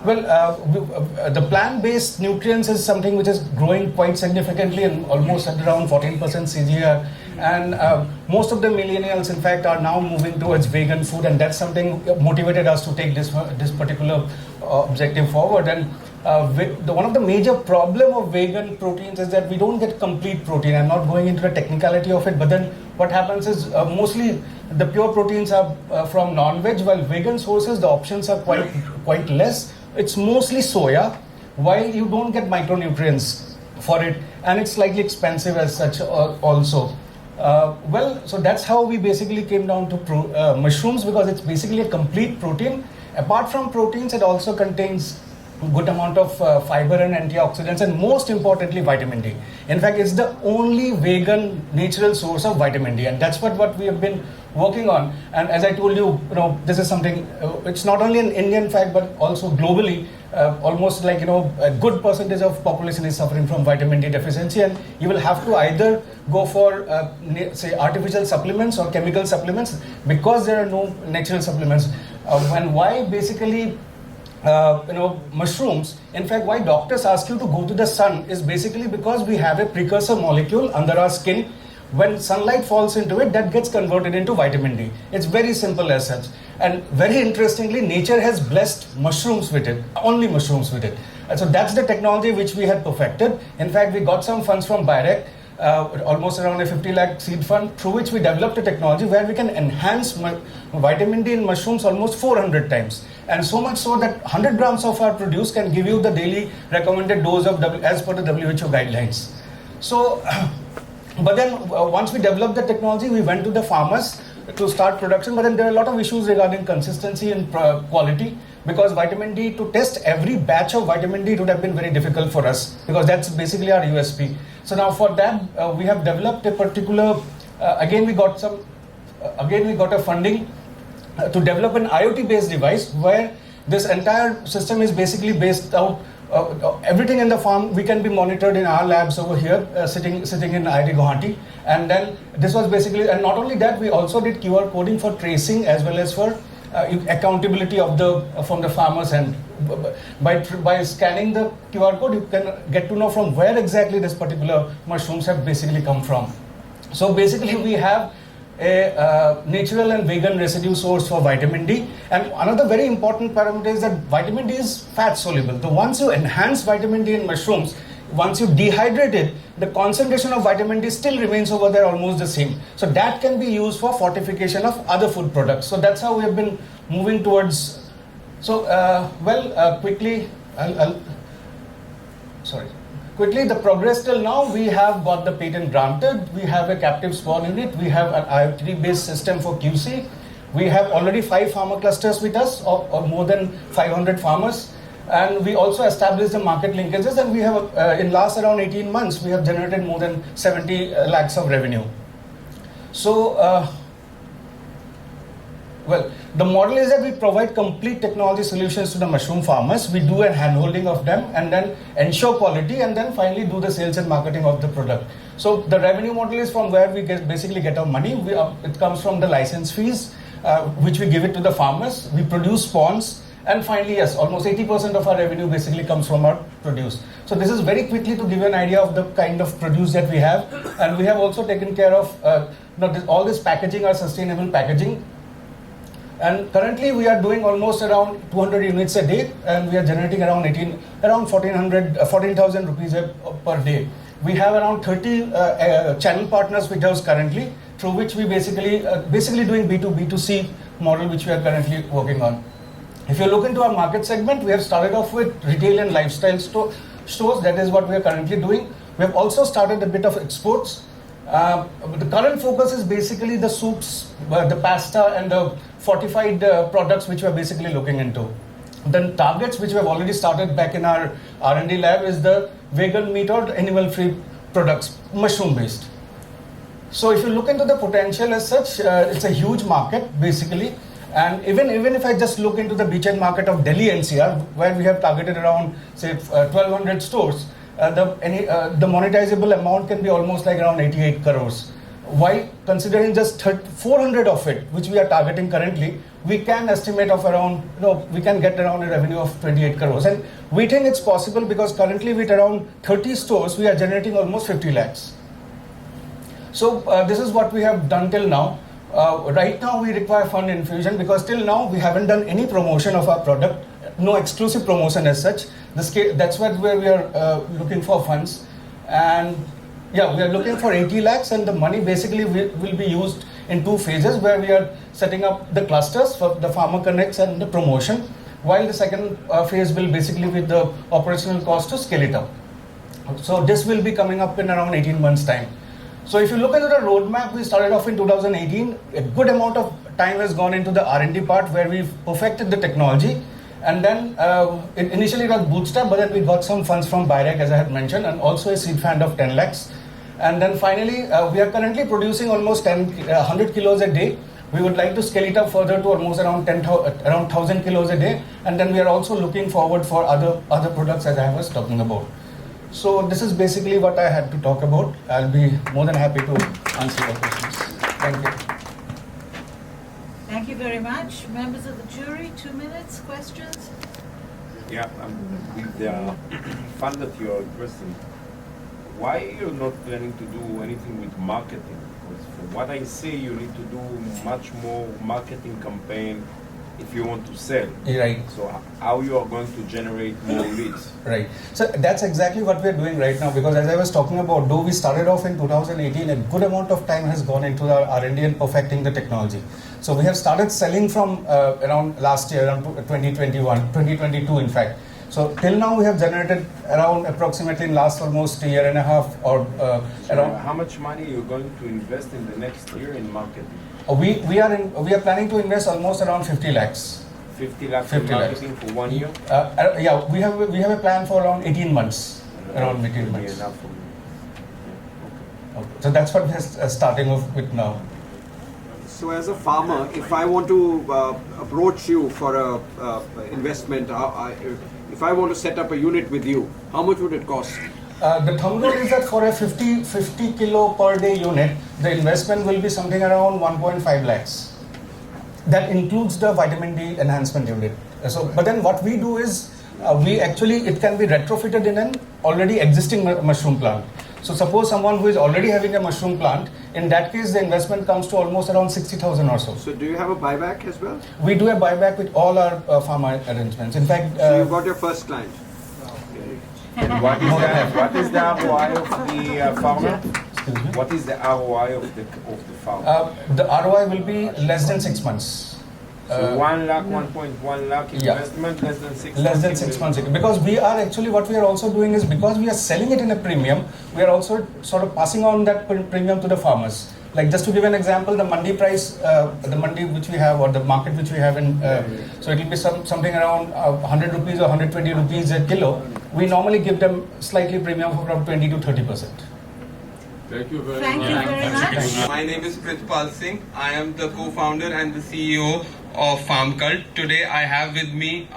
N: the plant-based nutrients is something which is growing quite significantly and almost at around 14% CAGR. And most of the millennials, in fact, are now moving towards vegan food, and that's something motivated us to take this particular objective forward. And one of the major problem of vegan proteins is that we don't get complete protein. I'm not going into the technicality of it, but then what happens is mostly the pure proteins are from non-veg, while vegan sources, the options are quite less. It's mostly soya, while you don't get micronutrients for it, and it's slightly expensive as such also. So that's how we basically came down to mushrooms, because it's basically a complete protein. Apart from proteins, it also contains a good amount of fiber and antioxidants, and most importantly, vitamin D. In fact, it's the only vegan natural source of vitamin D, and that's what we have been working on. And as I told you, this is something, it's not only an Indian fact, but also globally, almost like, a good percentage of population is suffering from vitamin D deficiency, and you will have to either go for, say, artificial supplements or chemical supplements, because there are no natural supplements. And why basically, mushrooms, in fact, why doctors ask you to go to the sun is basically because we have a precursor molecule under our skin. When sunlight falls into it, that gets converted into vitamin D. It's very simple as such. And very interestingly, nature has blessed mushrooms with it, only mushrooms with it. And so that's the technology which we had perfected. In fact, we got some funds from BIREC, almost around a 50 lakh seed fund, through which we developed a technology where we can enhance vitamin D in mushrooms almost 400 times. And so much so that 100 grams of our produce can give you the daily recommended dose of as per the WHO guidelines. So, but then once we developed the technology, we went to the farmers to start production. But then there are a lot of issues regarding consistency and quality, because vitamin D, to test every batch of vitamin D, it would have been very difficult for us, because that's basically our USP. So now for that, we have developed a particular, again we got a funding to develop an IoT-based device where this entire system is basically based out. Everything in the farm we can be monitored in our labs over here, sitting in IIT Guwahati. And then this was basically, and not only that, we also did QR coding for tracing as well as for accountability of from the farmers. And by scanning the QR code, you can get to know from where exactly this particular mushrooms have basically come from. So basically, we have a natural and vegan residue source for vitamin D. And another very important parameter is that vitamin D is fat soluble. So once you enhance vitamin D in mushrooms, once you dehydrate it, the concentration of vitamin D still remains over there almost the same. So that can be used for fortification of other food products. So that's how we have been moving towards. So quickly, Quickly, the progress till now, we have got the patent granted, we have a captive spawn unit, we have an IoT-based system for QC, we have already 5 farmer clusters with us, or more than 500 farmers, and we also established the market linkages, and we have, in last around 18 months, we have generated more than 70 lakhs of revenue. So, the model is that we provide complete technology solutions to the mushroom farmers. We do a handholding of them and then ensure quality, and then finally do the sales and marketing of the product. So the revenue model is from where we basically get our money. It comes from the license fees, which we give it to the farmers. We produce spawns, and finally, yes, almost 80% of our revenue basically comes from our produce. So this is very quickly to give you an idea of the kind of produce that we have. And we have also taken care of all this packaging, our sustainable packaging. And currently we are doing almost around 200 units a day, and we are generating around 14,000 rupees per day. We have around 30 channel partners with us currently, through which we basically doing B2B2C model, which we are currently working on. If you look into our market segment, we have started off with retail and lifestyle stores. That is what we are currently doing. We have also started a bit of exports. The current focus is basically the soups, the pasta, and the fortified products which we are basically looking into. The targets which we have already started back in our R&D lab is the vegan meat or animal-free products, mushroom-based. So if you look into the potential as such, it's a huge market basically. And even if I just look into the beachhead market of Delhi NCR, where we have targeted around say 1,200 stores, the monetizable amount can be almost like around 88 crores. While considering just 400 of it, which we are targeting currently, we can estimate of around, we can get around a revenue of 28 crores. And we think it's possible because currently with around 30 stores, we are generating almost 50 lakhs. So this is what we have done till now. Right now we require fund infusion because till now we haven't done any promotion of our product, no exclusive promotion as such. That's where we are looking for funds. And yeah, we are looking for 80 lakhs and the money basically will be used in 2 phases where we are setting up the clusters for the farmer connects and the promotion, while the second phase will basically with the operational cost to scale it up. So this will be coming up in around 18 months time. So if you look into the roadmap, we started off in 2018. A good amount of time has gone into the R&D part where we've perfected the technology. And then initially it was bootstrap, but then we got some funds from BIRAC, as I had mentioned, and also a seed fund of 10 lakhs. And then finally, we are currently producing almost 100 kilos a day. We would like to scale it up further to almost around 1,000 kilos a day. And then we are also looking forward for other products, as I was talking about. So this is basically what I had to talk about. I'll be more than happy to answer your questions. Thank you.
A: Thank you very much. Members of the jury, 2 minutes, questions?
F: Yeah, with the fund that you are requesting, why you're not planning to do anything with marketing? Because from what I say, you need to do much more marketing campaign if you want to sell.
N: Right.
F: So how you are going to generate more leads?
N: Right. So that's exactly what we're doing right now, because as I was talking about, though we started off in 2018, a good amount of time has gone into our R&D and perfecting the technology. So we have started selling from around last year, around 2022 in fact. So till now we have generated around approximately in last almost a year and a half or around.
F: How much money are you going to invest in the next year in marketing?
N: We are planning to invest almost around 50 lakhs.
F: 50 lakhs in marketing for 1 year?
N: Yeah, we have a plan for around 18 months. Around 18 months.
F: Enough for me.
N: Okay. So that's what we're starting off with now.
D: So as a farmer, if I want to approach you for a investment, if I want to set up a unit with you, how much would it cost?
N: The thumb rule is that for a 50 kilo per day unit, the investment will be something around 1.5 lakhs. That includes the vitamin D enhancement unit. So, but then what we do is, it can be retrofitted in an already existing mushroom plant. So suppose someone who is already having a mushroom plant, in that case the investment comes to almost around 60,000 or so.
D: So do you have a buyback as well?
N: We do a buyback with all our farmer arrangements. In fact,
D: so you got your first client.
F: And what is the ROI of the farmer?
N: Excuse me?
F: What is the ROI of the farmer?
N: The ROI will be less than 6 months.
F: So 1 lakh, 1.1 lakh investment, less than 6 months.
N: Less than 6 months. Because we are actually, what we are also doing is, because we are selling it in a premium, we are also sort of passing on that premium to the farmers. Like just to give an example, the mandi price, the mandi which we have, or the market which we have in, so it will be something around 100 rupees or 120 rupees a kilo. We normally give them slightly premium for around 20 to 30%.
M: Thank you very
A: Thank
M: much.
A: you very much.
O: My name is Pritpal Singh. I am the co-founder and the CEO of FarmCult. Today I have with me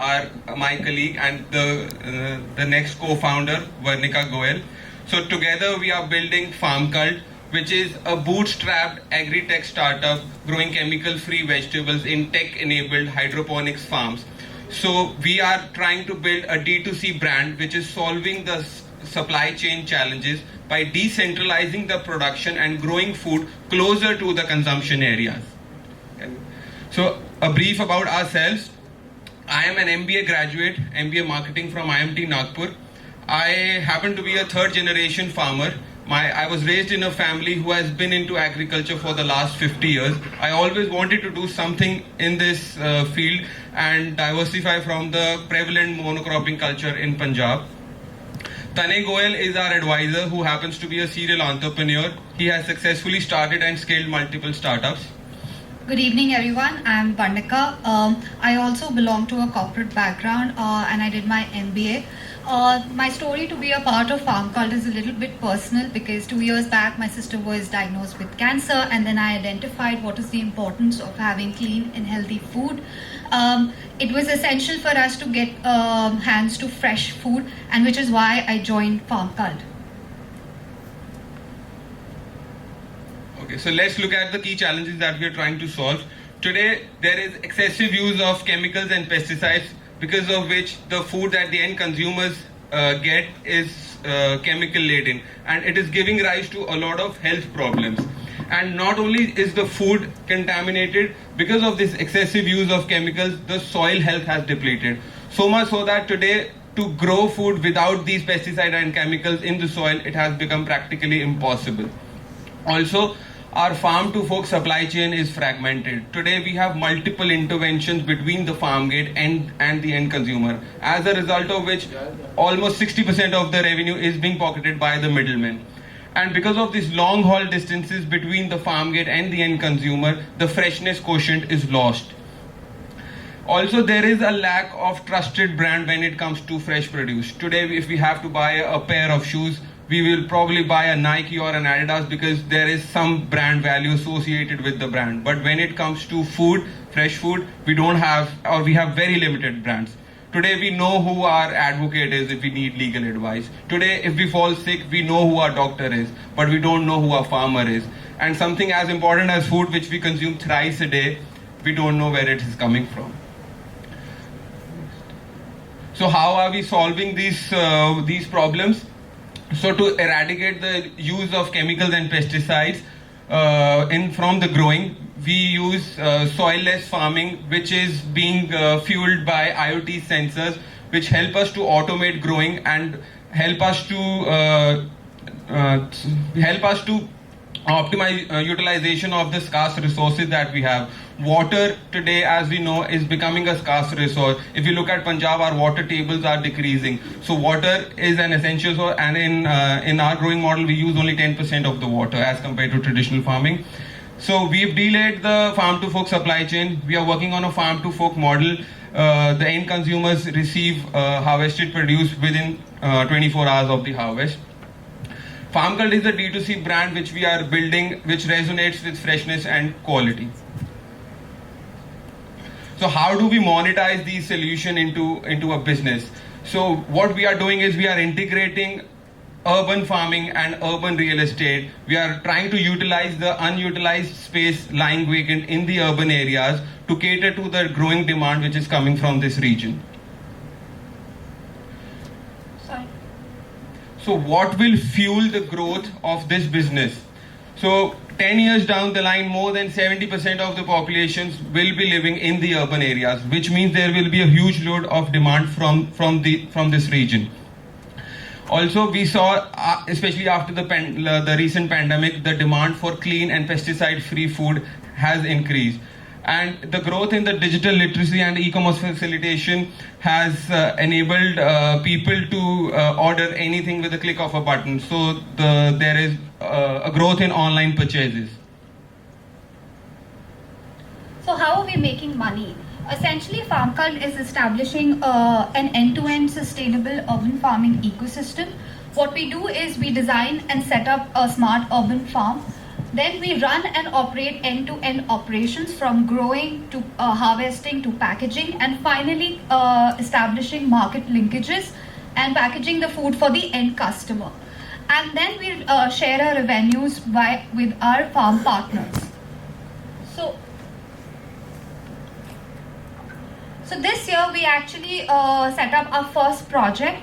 O: my colleague and the next co-founder, Varnika Goel. So together we are building FarmCult, which is a bootstrapped agri-tech startup growing chemical-free vegetables in tech-enabled hydroponics farms. So we are trying to build a D2C brand which is solving the supply chain challenges by decentralizing the production and growing food closer to the consumption areas. Okay. So a brief about ourselves. I am an MBA graduate, MBA marketing from IMT Nagpur. I happen to be a third generation farmer. I was raised in a family who has been into agriculture for the last 50 years. I always wanted to do something in this field and diversify from the prevalent monocropping culture in Punjab. TiE Goel is our advisor who happens to be a serial entrepreneur. He has successfully started and scaled multiple startups.
P: Good evening, everyone. I'm Vandika. I also belong to a corporate background and I did my MBA. My story to be a part of Farm Cult is a little bit personal because 2 years back my sister was diagnosed with cancer, and then I identified what is the importance of having clean and healthy food. It was essential for us to get hands to fresh food, and which is why I joined Farm Cult.
O: Okay, so let's look at the key challenges that we are trying to solve. Today, there is excessive use of chemicals and pesticides, because of which the food that the end consumers get is chemical laden, and it is giving rise to a lot of health problems. And not only is the food contaminated, because of this excessive use of chemicals, the soil health has depleted. So much so that today, to grow food without these pesticides and chemicals in the soil, it has become practically impossible. Also, our farm to fork supply chain is fragmented. Today we have multiple interventions between the farm gate and the end consumer, as a result of which almost 60% of the revenue is being pocketed by the middlemen. And because of these long haul distances between the farm gate and the end consumer, the freshness quotient is lost. Also, there is a lack of trusted brand when it comes to fresh produce. Today, if we have to buy a pair of shoes, we will probably buy a Nike or an Adidas because there is some brand value associated with the brand. But when it comes to food, fresh food, we don't have, or we have very limited brands. Today we know who our advocate is if we need legal advice. Today if we fall sick, we know who our doctor is, but we don't know who our farmer is. And something as important as food, which we consume thrice a day, we don't know where it is coming from. So how are we solving these problems? So to eradicate the use of chemicals and pesticides from the growing, we use soilless farming, which is being fueled by IoT sensors, which help us to automate growing and help us to optimize utilization of the scarce resources that we have. Water today, as we know, is becoming a scarce resource. If you look at Punjab, our water tables are decreasing. So water is an essential source, and in our growing model, we use only 10% of the water as compared to traditional farming. So we've delayed the farm to fork supply chain. We are working on a farm to fork model. The end consumers receive harvested produce within 24 hours of the harvest. Farm Cult is a D2C brand which we are building, which resonates with freshness and quality. So how do we monetize these solutions into a business? So what we are doing is we are integrating urban farming and urban real estate. We are trying to utilize the unutilized space lying vacant in the urban areas to cater to the growing demand which is coming from this region. So what will fuel the growth of this business? So 10 years down the line, more than 70% of the populations will be living in the urban areas, which means there will be a huge load of demand from this region. Also, we saw, especially after the recent pandemic, the demand for clean and pesticide-free food has increased. And the growth in the digital literacy and e-commerce facilitation has enabled people to order anything with a click of a button. So there is a growth in online purchases.
P: So how are we making money? Essentially, Farm Cult is establishing an end-to-end sustainable urban farming ecosystem. What we do is we design and set up a smart urban farm. Then we run and operate end-to-end operations from growing to harvesting to packaging, and finally establishing market linkages and packaging the food for the end customer. And then we share our revenues with our farm partners. So this year we actually set up our first project.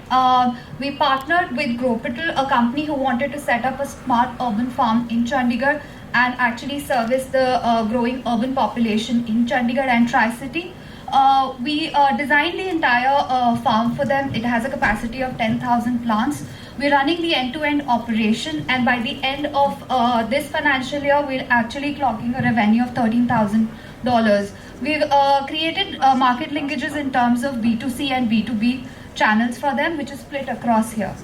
P: We partnered with Gropital, a company who wanted to set up a smart urban farm in Chandigarh and actually service the growing urban population in Chandigarh and Tri-City. We designed the entire farm for them. It has a capacity of 10,000 plants. We're running the end-to-end operation, and by the end of this financial year, we're actually clocking a revenue of $13,000. We've created market linkages in terms of B2C and B2B channels for them, which is split across here.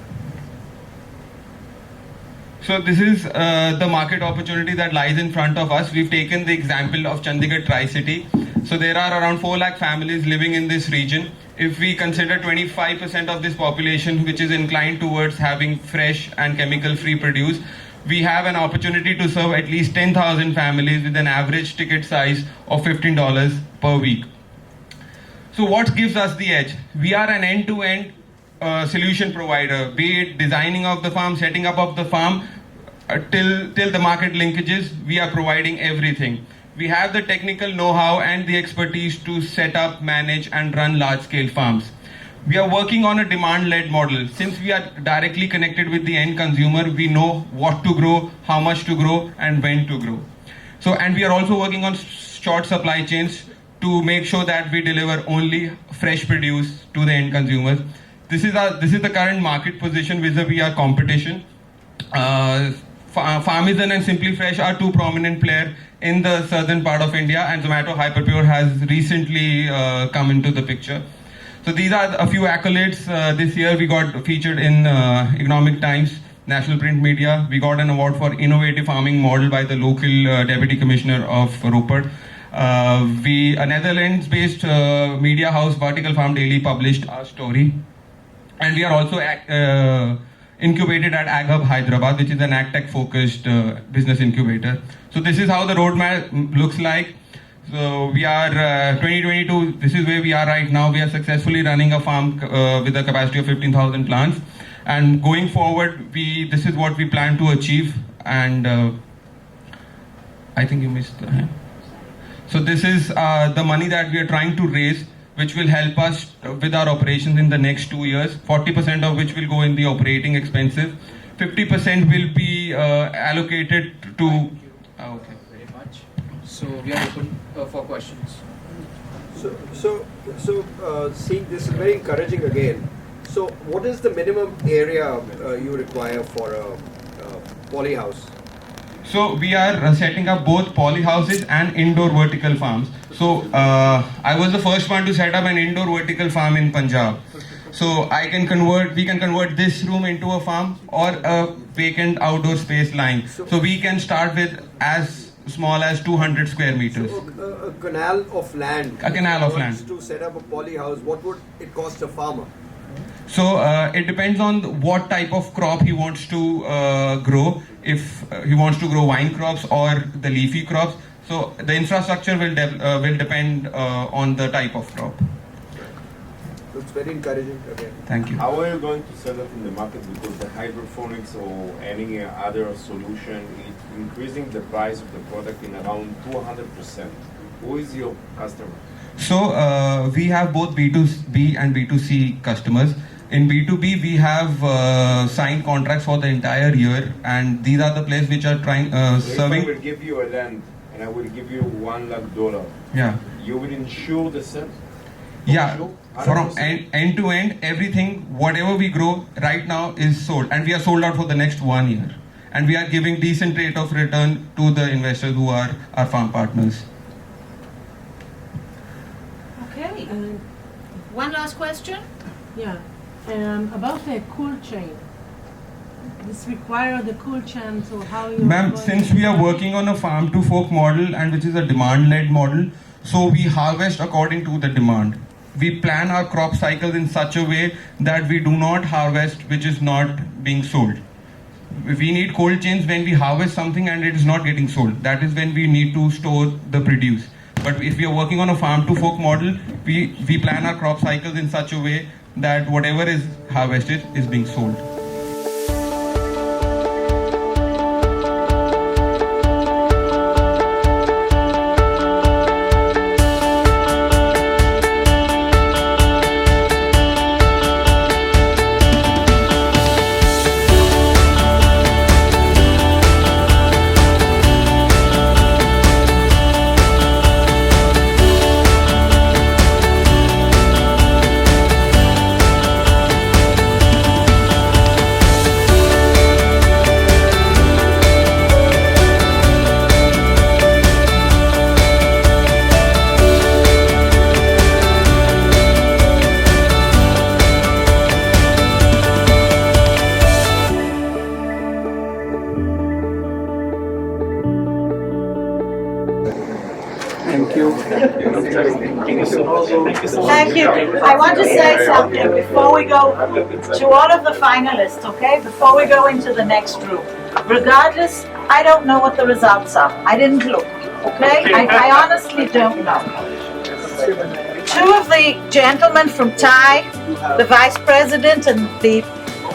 O: So this is the market opportunity that lies in front of us. We've taken the example of Chandigarh Tri-City. So there are around 4 lakh families living in this region. If we consider 25% of this population which is inclined towards having fresh and chemical-free produce, we have an opportunity to serve at least 10,000 families with an average ticket size of $15 per week. So what gives us the edge? We are an end-to-end solution provider, be it designing of the farm, setting up of the farm, till the market linkages. We are providing everything. We have the technical know-how and the expertise to set up, manage and run large-scale farms. We are working on a demand-led model. Since we are directly connected with the end consumer, we know what to grow, how much to grow and when to grow. So, and we are also working on short supply chains to make sure that we deliver only fresh produce to the end consumers. This is the current market position vis-a-vis our competition. Farmizon and Simply Fresh are 2 prominent players in the southern part of India, and Zomato Hyperpure has recently come into the picture. So these are a few accolades. This year we got featured in Economic Times, National Print Media. We got an award for innovative farming model by the local Deputy Commissioner of Rupert. A Netherlands-based media house, Vertical Farm Daily, published our story. And we are also incubated at AgHub Hyderabad, which is an AgTech-focused business incubator. So this is how the roadmap looks like. So we are 2022, this is where we are right now. We are successfully running a farm with a capacity of 15,000 plants. And going forward, this is what we plan to achieve. And I think you missed the... So this is the money that we are trying to raise, which will help us with our operations in the next 2 years, 40% of which will go in the operating expenses. 50% will be allocated to...
G: Okay, very much. So we are open for questions.
D: So seeing this is very encouraging again. So what is the minimum area you require for a poly house?
O: So we are setting up both poly houses and indoor vertical farms. So I was the first one to set up an indoor vertical farm in Punjab. So we can convert this room into a farm or a vacant outdoor space lying. So we can start with as small as 200 square meters.
D: So a canal of land.
O: A canal of land.
D: To set up a poly house, what would it cost a farmer?
O: So it depends on what type of crop he wants to grow. If he wants to grow wine crops or the leafy crops. So the infrastructure will depend on the type of crop.
D: It's very encouraging again.
O: Thank you.
F: How are you going to sell it in the market? Because the hydroponics or any other solution is increasing the price of the product in around 200%. Who is your customer?
O: So we have both B2B and B2C customers. In B2B, we have signed contracts for the entire year, and these are the places which are trying serving.
F: If I will give you a land and I will give you $1 lakh,
O: yeah,
F: you will insure the sale?
O: Yeah, from end to end, everything, whatever we grow right now is sold, and we are sold out for the next 1 year. And we are giving decent rate of return to the investors who are our farm partners.
A: Okay, one last question.
Q: Yeah, about the cool chain. This require the cool chain, so how you...
O: Ma'am, since we are working on a farm to fork model, and which is a demand-led model, so we harvest according to the demand. We plan our crop cycles in such a way that we do not harvest which is not being sold. We need cold chains when we harvest something and it is not getting sold. That is when we need to store the produce. But if we are working on a farm to fork model, we plan our crop cycles in such a way that whatever is harvested is being sold.
D: Thank you.
A: Thank you. I want to say something before we go to all of the finalists, okay? Before we go into the next group. Regardless, I don't know what the results are. I didn't look, okay? I honestly don't know. Two of the gentlemen from TiE, the vice president and the,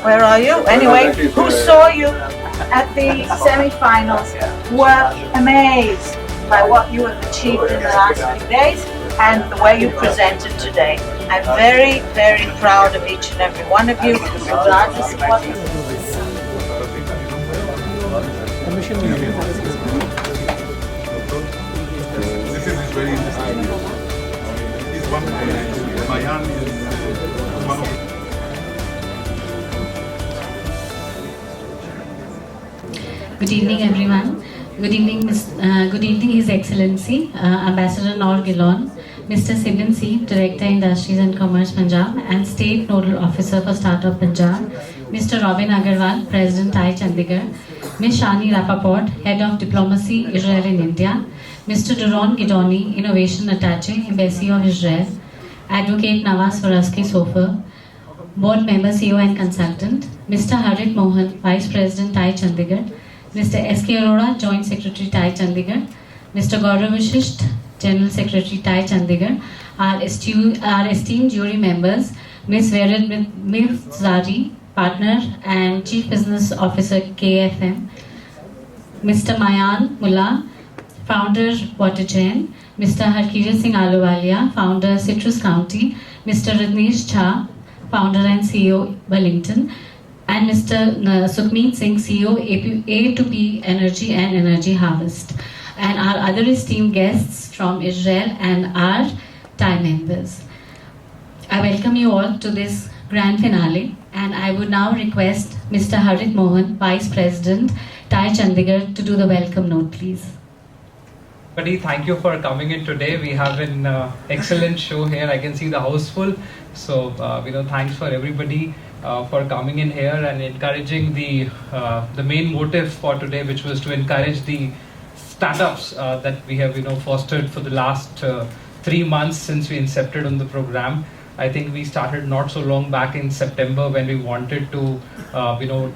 A: where are you? Anyway, who saw you at the semi-finals were amazed by what you have achieved in the last few days and the way you presented today. I'm very, very proud of each and every one of you, regardless of what you do.
E: This is very interesting. He's one Mayan is one of
B: Good evening, everyone. Good evening, good evening, His Excellency, Ambassador Noor Gillon, Mr. Sivan C, Director Industries and Commerce Punjab and State Nodal Officer for Startup Punjab, Mr. Robin Agarwal, President TiE Chandigarh, Ms. Shani Rappaport, Head of Diplomacy, Israel in India, Mr. Doron Gidoni, Innovation Attaché, Embassy of Israel, Advocate Nawaz Faraski Sofer, Board Member, CEO and Consultant, Mr. Harit Mohan, Vice President TiE Chandigarh, Mr. S.K. Arora, Joint Secretary TiE Chandigarh, Mr. Gaurav Vishisht, General Secretary TiE Chandigarh, our esteemed jury members, Ms. Vered Mirzari, Partner and Chief Business Officer KFM, Mr. Mayan Mullah, Founder Watergen, Mr. Harkirat Singh Ahluwalia, Founder Citrus County, Mr. Rajneesh Jha, Founder and CEO Wellington, and Mr. Sukhmeet Singh, CEO A2P Energy and Energy Harvest, and our other esteemed guests from Israel and our TiE members. I welcome you all to this grand finale, and I would now request Mr. Harit Mohan, Vice President, TiE Chandigarh, to do the welcome note, please.
R: Buddy, thank you for coming in today. We have an excellent show here. I can see the house full. So, thanks for everybody for coming in here and encouraging the main motive for today, which was to encourage the startups that we have, fostered for the last 3 months since we incepted on the program. I think we started not so long back in September when we wanted to,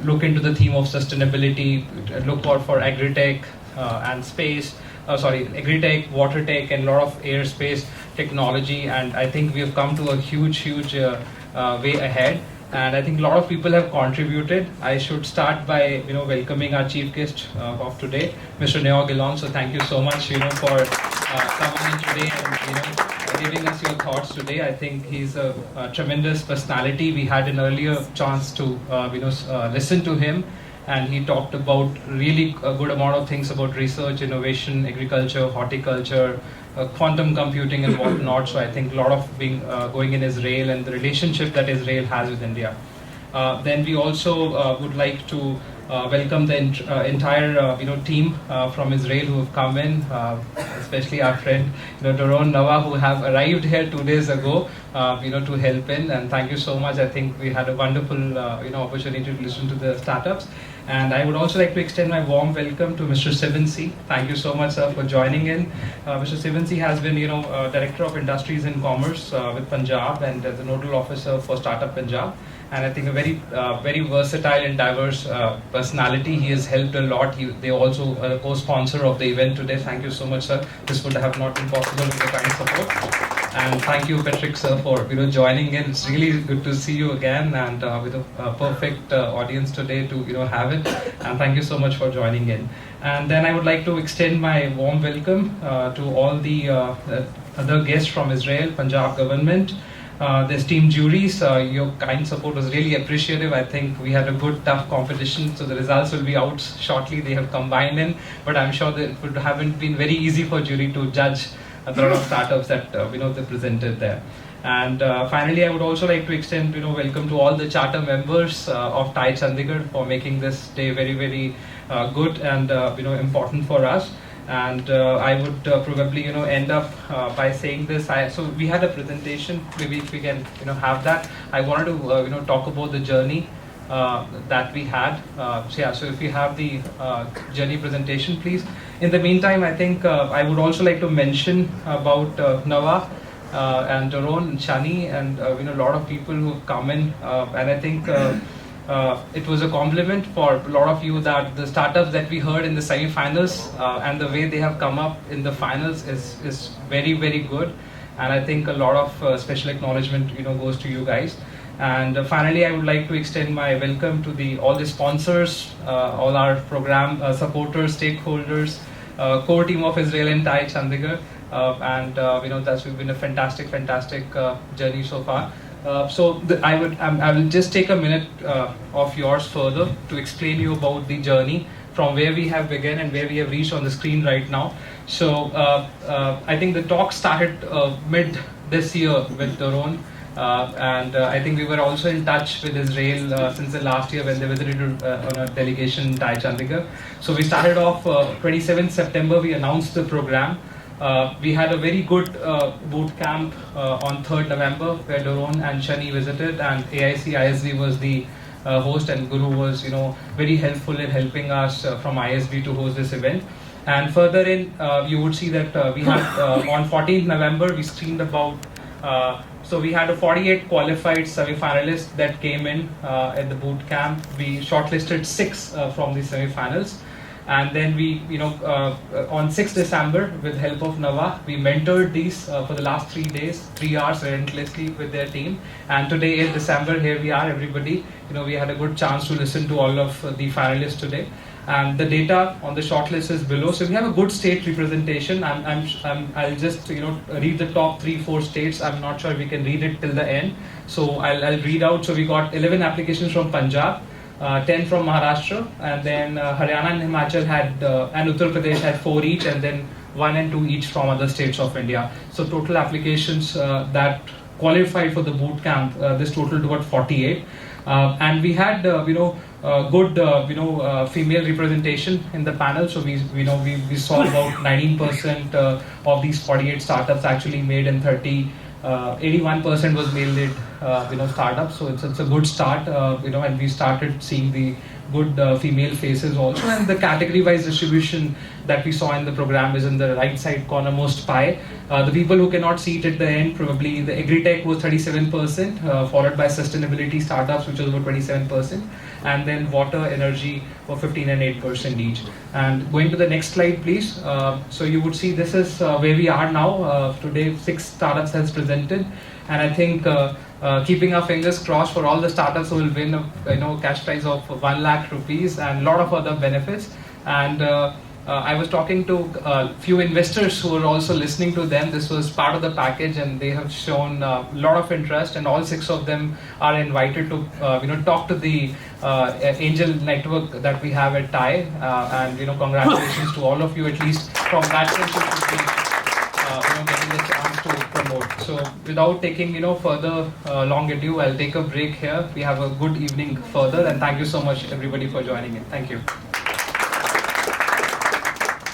R: look into the theme of sustainability, look out for agri-tech and space. Agri-tech, water tech, and a lot of airspace technology, and I think we have come to a huge way ahead, and I think a lot of people have contributed. I should start by welcoming our chief guest of today, Mr. Noor Gillon. So thank you so much for coming in today and giving us your thoughts today. I think he's a tremendous personality. We had an earlier chance to listen to him, and he talked about really a good amount of things about research, innovation, agriculture, horticulture, quantum computing and whatnot. So I think a lot of going in Israel and the relationship that Israel has with India. Then we also would like to welcome the entire team from Israel who have come in, especially our friend Doron Nawa, who have arrived here 2 days ago to help in, and thank you so much. I think we had a wonderful opportunity to listen to the startups. And I would also like to extend my warm welcome to Mr. Sivan C. Thank you so much, sir, for joining in. Mr. Sivan C has been, Director of Industries and Commerce with Punjab and the Nodal Officer for Startup Punjab. And I think a very versatile and diverse personality. He has helped a lot. They also a co-sponsor of the event today. Thank you so much, sir. This would have not been possible with your kind support. And thank you, Patrick, sir, for joining in. It's really good to see you again, and with a perfect audience today to have it. And thank you so much for joining in. And then I would like to extend my warm welcome to all the other guests from Israel, Punjab government, the esteemed juries. Your kind support was really appreciative. I think we had a good, tough competition, so the results will be out shortly. They have combined in, but I'm sure that it haven't been very easy for jury to judge a lot of startups that they presented there. And finally, I would also like to extend welcome to all the charter members of TiE Chandigarh for making this day very good and important for us. And I would probably end up by saying this. So we had a presentation. Maybe if we can have that. I wanted to talk about the journey that we had. So if we have the journey presentation, please. In the meantime, I think I would also like to mention about Nava and Doron and Shani and a lot of people who have come in, and I think it was a compliment for a lot of you that the startups that we heard in the semi-finals and the way they have come up in the finals is very, very good, and I think a lot of special acknowledgement goes to you guys. And finally, I would like to extend my welcome to all the sponsors, all our program supporters, stakeholders, core team of Israel and TiE Chandigarh, and that's been a fantastic journey so far. I will just take a minute of yours further to explain you about the journey from where we have begun and where we have reached on the screen right now. So I think the talk started mid this year with Doron. And I think we were also in touch with Israel since the last year when they visited on a delegation in TiE Chandigarh. So we started off 27th September, we announced the program. We had a very good boot camp on 3rd November where Doron and Shani visited, and AIC ISV was the host, and Guru was very helpful in helping us from ISV to host this event. And further in, you would see that we had on 14th November we screened about so we had a 48 qualified semi-finalists that came in at the boot camp. We shortlisted 6 from the semi-finals, and then we, on 6th December, with help of Nava, we mentored these for the last 3 days, 3 hours relentlessly with their team. And today, 8th December, here we are, everybody. We had a good chance to listen to all of the finalists today. And the data on the shortlist is below. So we have a good state representation. I'll just read the top 3-4 states. I'm not sure we can read it till the end. So I'll read out. So we got 11 applications from Punjab, 10 from Maharashtra, and then Haryana and Himachal had and Uttar Pradesh had 4 each, and then 1 and 2 each from other states of India. So total applications that qualified for the boot camp, this totaled to about 48. And we had good female representation in the panel. So we saw about 19% of these 48 startups actually made in 30. 81% was male-led startups. So it's a good start. And we started seeing the good female faces also, and the category-wise distribution that we saw in the program is in the right side cornermost pie. The people who cannot see it at the end, probably the agri-tech was 37%, followed by sustainability startups, which was about 27%, and then water, energy were 15 and 8% each. And going to the next slide, please. So you would see this is where we are now. Today, 6 startups has presented, and I think keeping our fingers crossed for all the startups who will win a cash prize of 1 lakh rupees and a lot of other benefits. And I was talking to a few investors who were also listening to them. This was part of the package, and they have shown a lot of interest, and all 6 of them are invited to talk to the angel network that we have at TiE, and congratulations to all of you, at least from that sense you should be getting the chance to promote. So without taking further long ado, I'll take a break here. We have a good evening further, and thank you so much everybody for joining in. Thank you.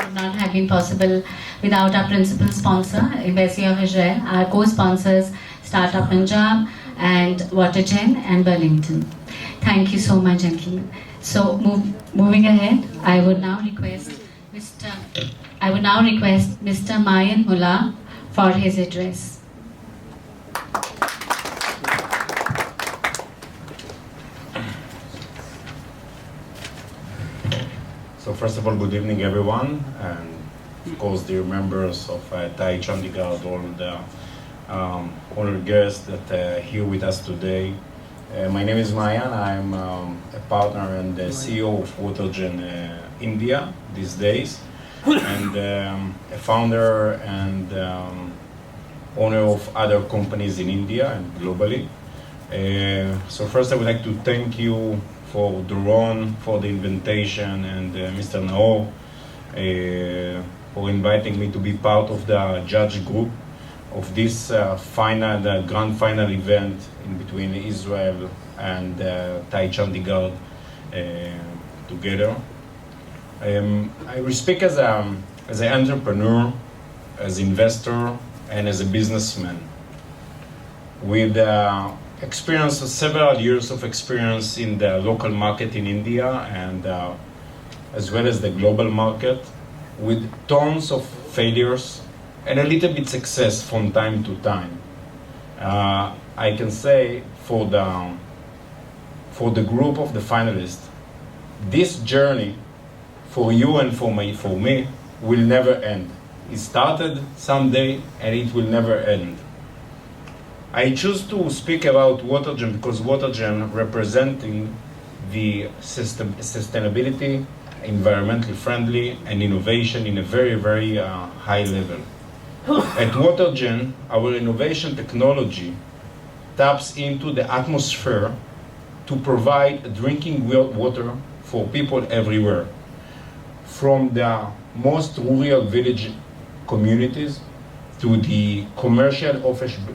B: Would not have been possible without our principal sponsor, Embassy of Israel, our co-sponsors, Startup Punjab and Watergen and Burlington. Thank you so much, gentlemen. So moving ahead, I would now request Mr. Mayan Mullah for his address.
F: So first of all, good evening everyone, and of course dear members of TiE Chandigarh, all the honored guests that are here with us today. My name is Mayan. I'm a partner and the CEO of Watergen India these days, and a founder and owner of other companies in India and globally. So first I would like to thank you for Doron for the invitation, and Mr. Naor for inviting me to be part of the judge group of this grand final event in between Israel and TiE Chandigarh together. I will speak as an entrepreneur, as investor, and as a businessman with several years of experience in the local market in India and as well as the global market. with tons of failures and a little bit success from time to time. I can say for the group of the finalists, this journey for you and for me will never end. It started someday and it will never end. I choose to speak about Watergen because Watergen representing the sustainability, environmentally friendly, and innovation in a very, very high level. At Watergen, our innovation technology taps into the atmosphere to provide drinking water for people everywhere, from the most rural village communities to the commercial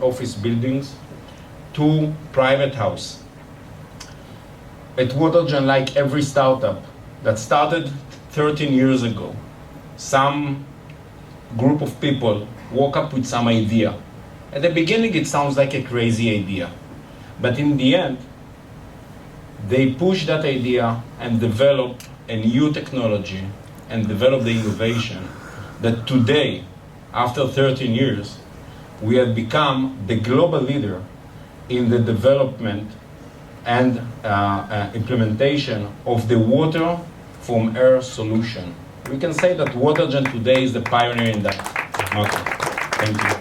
F: office buildings to private house. At Watergen, like every startup that started 13 years ago, some group of people woke up with some idea. At the beginning, it sounds like a crazy idea, but in the end, they push that idea and develop a new technology and develop the innovation that today, after 13 years, we have become the global leader in the development and implementation of the water from air solution. We can say that Watergen today is the pioneer in that market. Thank you.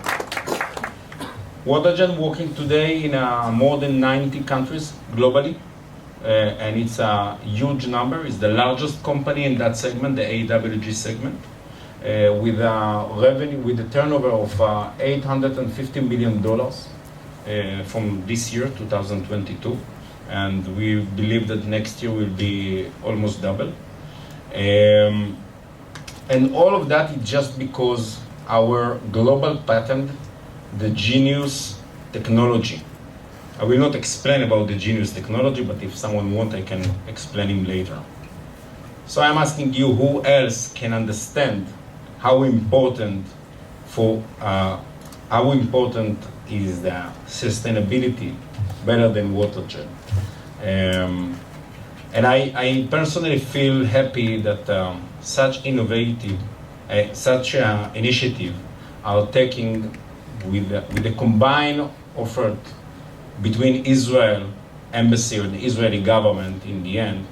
F: Watergen working today in more than 90 countries globally, and it's a huge number. It's the largest company in that segment, the AWG segment, with a revenue, with a turnover of $850 million from this year, 2022, and we believe that next year will be almost double. And all of that is just because our global patent, the Genius technology. I will not explain about the Genius technology, but if someone wants, I can explain him later. So I'm asking you, who else can understand how important is the sustainability better than Watergen? And I personally feel happy that such innovative, such initiative are taking with the combined effort between Israel embassy or the Israeli government in the end,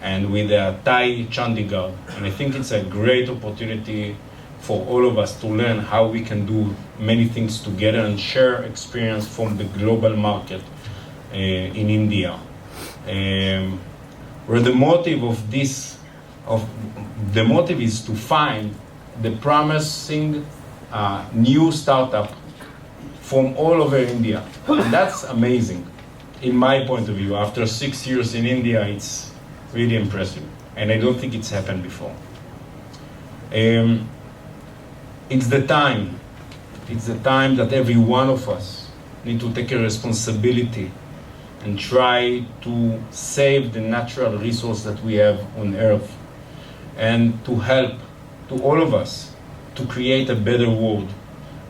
F: and with TiE Chandigarh. And I think it's a great opportunity for all of us to learn how we can do many things together and share experience from the global market in India. Where the motive of this, the motive is to find the promising new startup from all over India. And that's amazing. In my point of view, after 6 years in India, it's really impressive. And I don't think it's happened before. It's the time that every one of us need to take a responsibility and try to save the natural resource that we have on Earth, and to help to all of us to create a better world,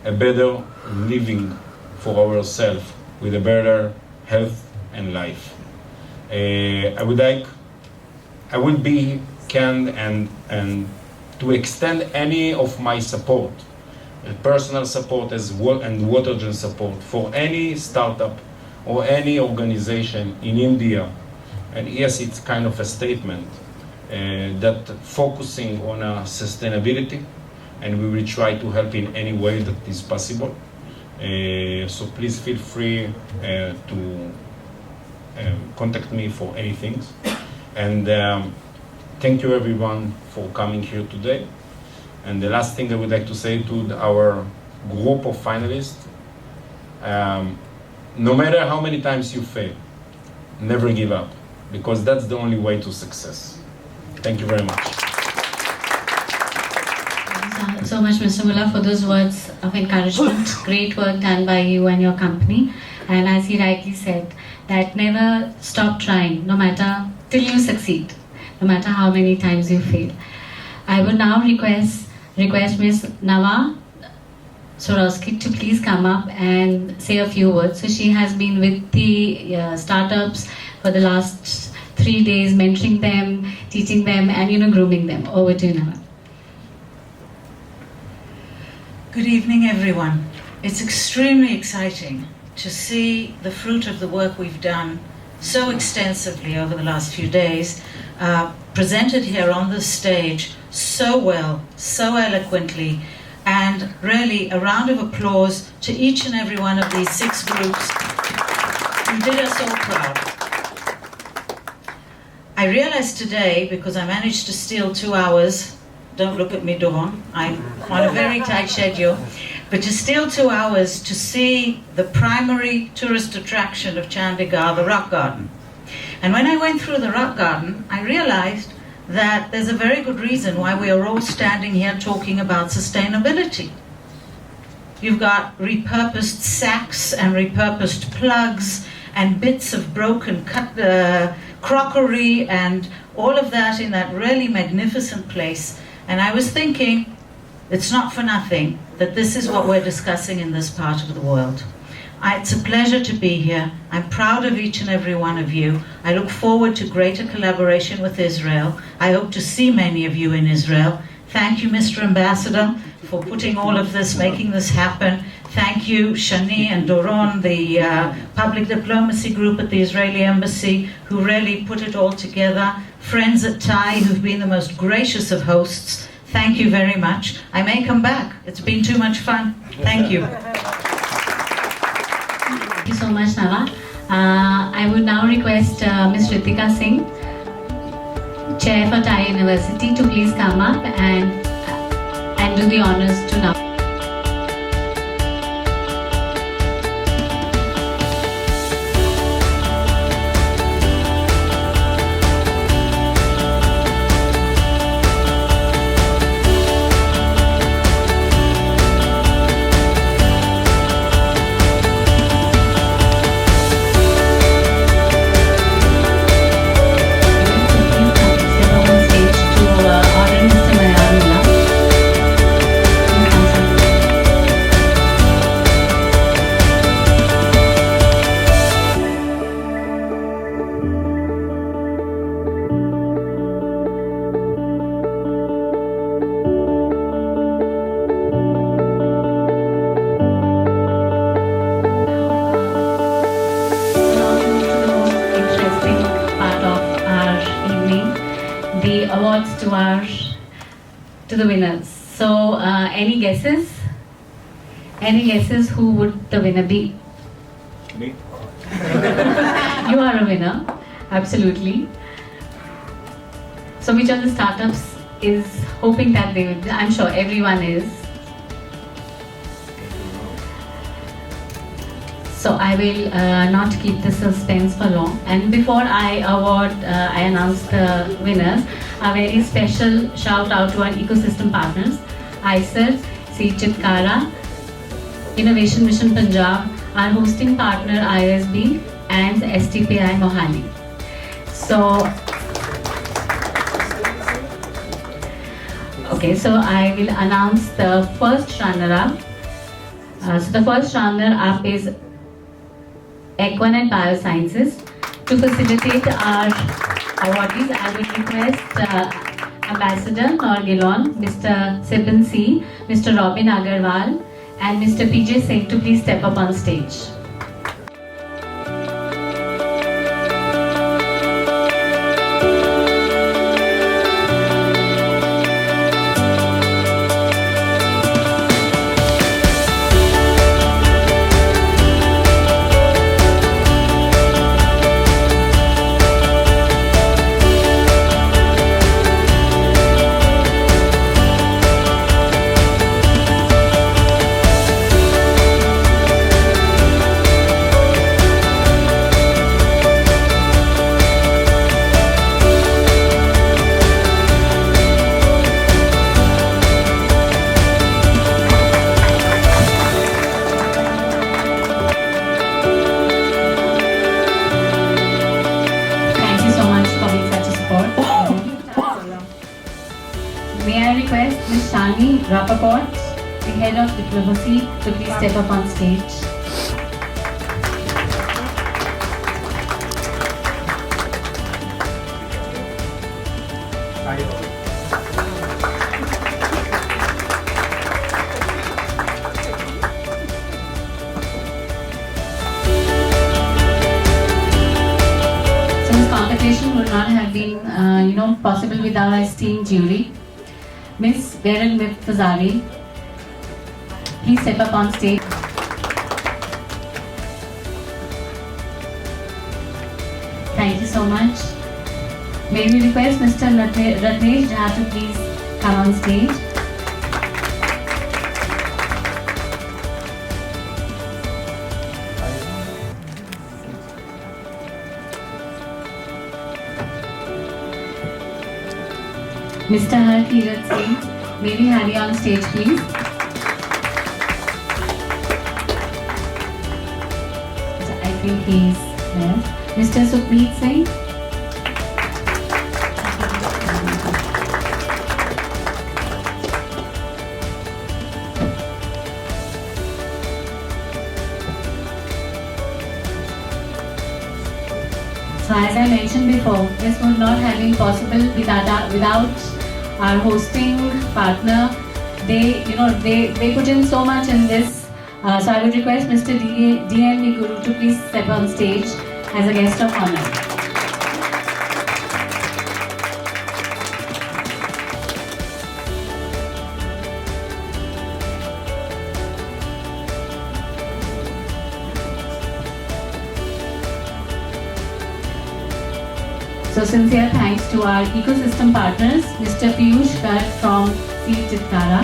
F: a better living for ourselves with a better health and life. I would be kind and to extend any of my support, personal support and Watergen support for any startup or any organization in India. And yes, it's kind of a statement that focusing on sustainability, and we will try to help in any way that is possible. So please feel free to contact me for anything. And thank you everyone for coming here today. And the last thing I would like to say to our group of finalists, no matter how many times you fail, never give up, because that's the only way to success. Thank you very much.
B: Thank you so much, Mr. Mullah, for those words of encouragement. Great work done by you and your company. And as he rightly said, that never stop trying, no matter till you succeed, no matter how many times you fail. I would now request Ms. Nawa Sorosky to please come up and say a few words. So she has been with the startups for the last 3 days, mentoring them, teaching them, and grooming them. Over to you, Nawa.
A: Good evening, everyone. It's extremely exciting to see the fruit of the work we've done so extensively over the last few days, presented here on this stage so well, so eloquently, and really a round of applause to each and every one of these 6 groups. You did us all proud. I realized today, because I managed to steal 2 hours, don't look at me, Dawn, I'm on a very tight schedule, but to steal 2 hours to see the primary tourist attraction of Chandigarh, the rock garden. And when I went through the rock garden, I realized that there's a very good reason why we are all standing here talking about sustainability. You've got repurposed sacks and repurposed plugs and bits of broken crockery and all of that in that really magnificent place. And I was thinking, it's not for nothing that this is what we're discussing in this part of the world. It's a pleasure to be here. I'm proud of each and every one of you. I look forward to greater collaboration with Israel. I hope to see many of you in Israel. Thank you, Mr. Ambassador, for putting all of this, making this happen. Thank you, Shani and Doron, the public diplomacy group at the Israeli Embassy, who really put it all together. Friends at TiE, who've been the most gracious of hosts. Thank you very much. I may come back. It's been too much fun. Thank you.
B: Thank you so much, Nava. I would now request Ms. Ritika Singh, Chair for TiE University, to please come up and do the honors to Nava. The awards to the winners. So, any guesses? Any guesses who would the winner be?
F: Me.
B: You are a winner, absolutely. So, which of the startups is hoping that they would? I'm sure everyone is. So I will not keep the suspense for long. And before I announce the winners, a very special shout out to our ecosystem partners, ICER, C. Chitkara, Innovation Mission Punjab, our hosting partner ISB, and STPI Mohali. So, okay, so I will announce the first runner-up. So the first runner-up is Equine and Biosciences. To facilitate our awardees, I would request Ambassador Noor Gillon, Mr. Sibin C, Mr. Robin Agarwal, and Mr. PJ Singh to please step up on stage. May I request Ms. Shani Rappaport, the head of diplomacy, to please step up on stage. presentation would not have been, possible without our esteemed jury. Miss Beryl Miftazari, please step up on stage. Thank you so much. May we request Mr. Ratnesh Jha to please come on stage. Mr. Harkirat Singh, may we have you on stage, please? I think he's there. Mr. Sukhmeet Singh. So as I mentioned before, this would not have been possible without our hosting partner. They put in so much in this. So I would request Mr. D.N. Guru to please step on stage as a guest of honor. So sincere thanks to our ecosystem partners, Mr. Piyush Garg from Seed Chitkara.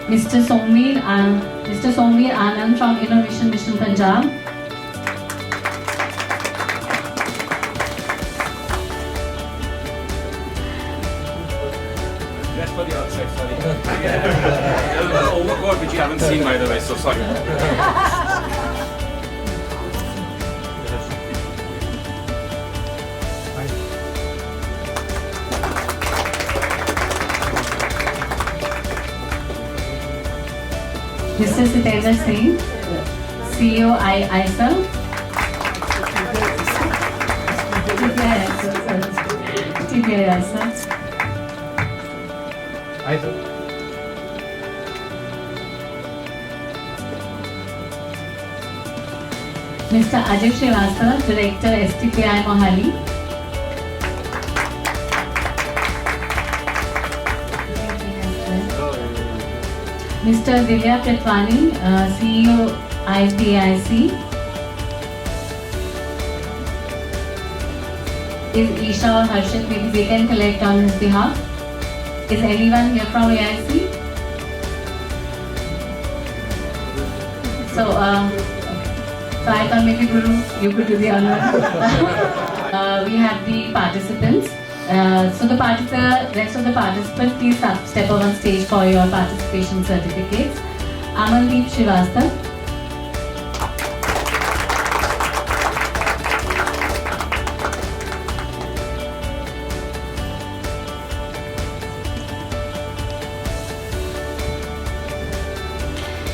B: Mr. Somveer Anand from Innovation Mission Punjab.
S: Just for the outside, sorry. There's an overcoat which you haven't seen, by the way, so sorry.
B: Mr. Sitendra Singh, CEO ISL. TiE ISL. Mr. Ajay Srivastava, Director STPI Mohali. Mr. Divya Pritwani, CEO IPIC. Is Isha or Harshit, maybe they can collect on his behalf. Is anyone here from AIC? So I thought maybe Guru, you could do the honor. We have the participants. So the rest of the participants, please step up on stage for your participation certificates. Amandeep Srivastava.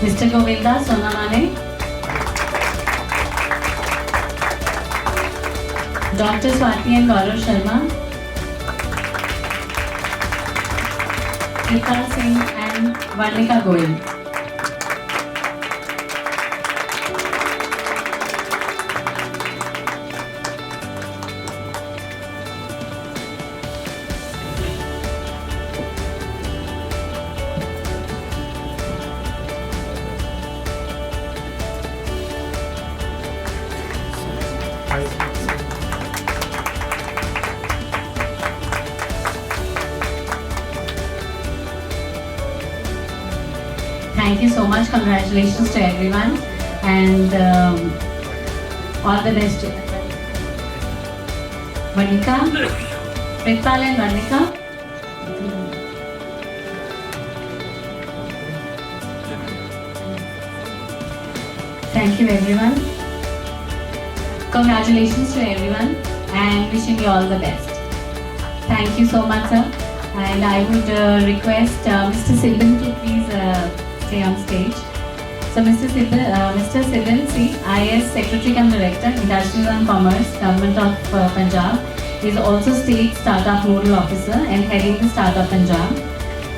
B: Mr. Govinda Sonamane. Dr. Swati and Gaurav Sharma. Vikas Singh and Varnika Goyal. Thank you so much. Congratulations to everyone, and all the best to Varnika, Pritpal and Varnika. Thank you everyone. Congratulations to everyone and wishing you all the best. Thank you so much, sir. And I would request Mr. Silvan to please stay on stage. So Mr. Siddhan C, IAS Secretary and Director, Industries and Commerce, Government of Punjab, is also State Startup Nodal Officer and heading the Startup Punjab.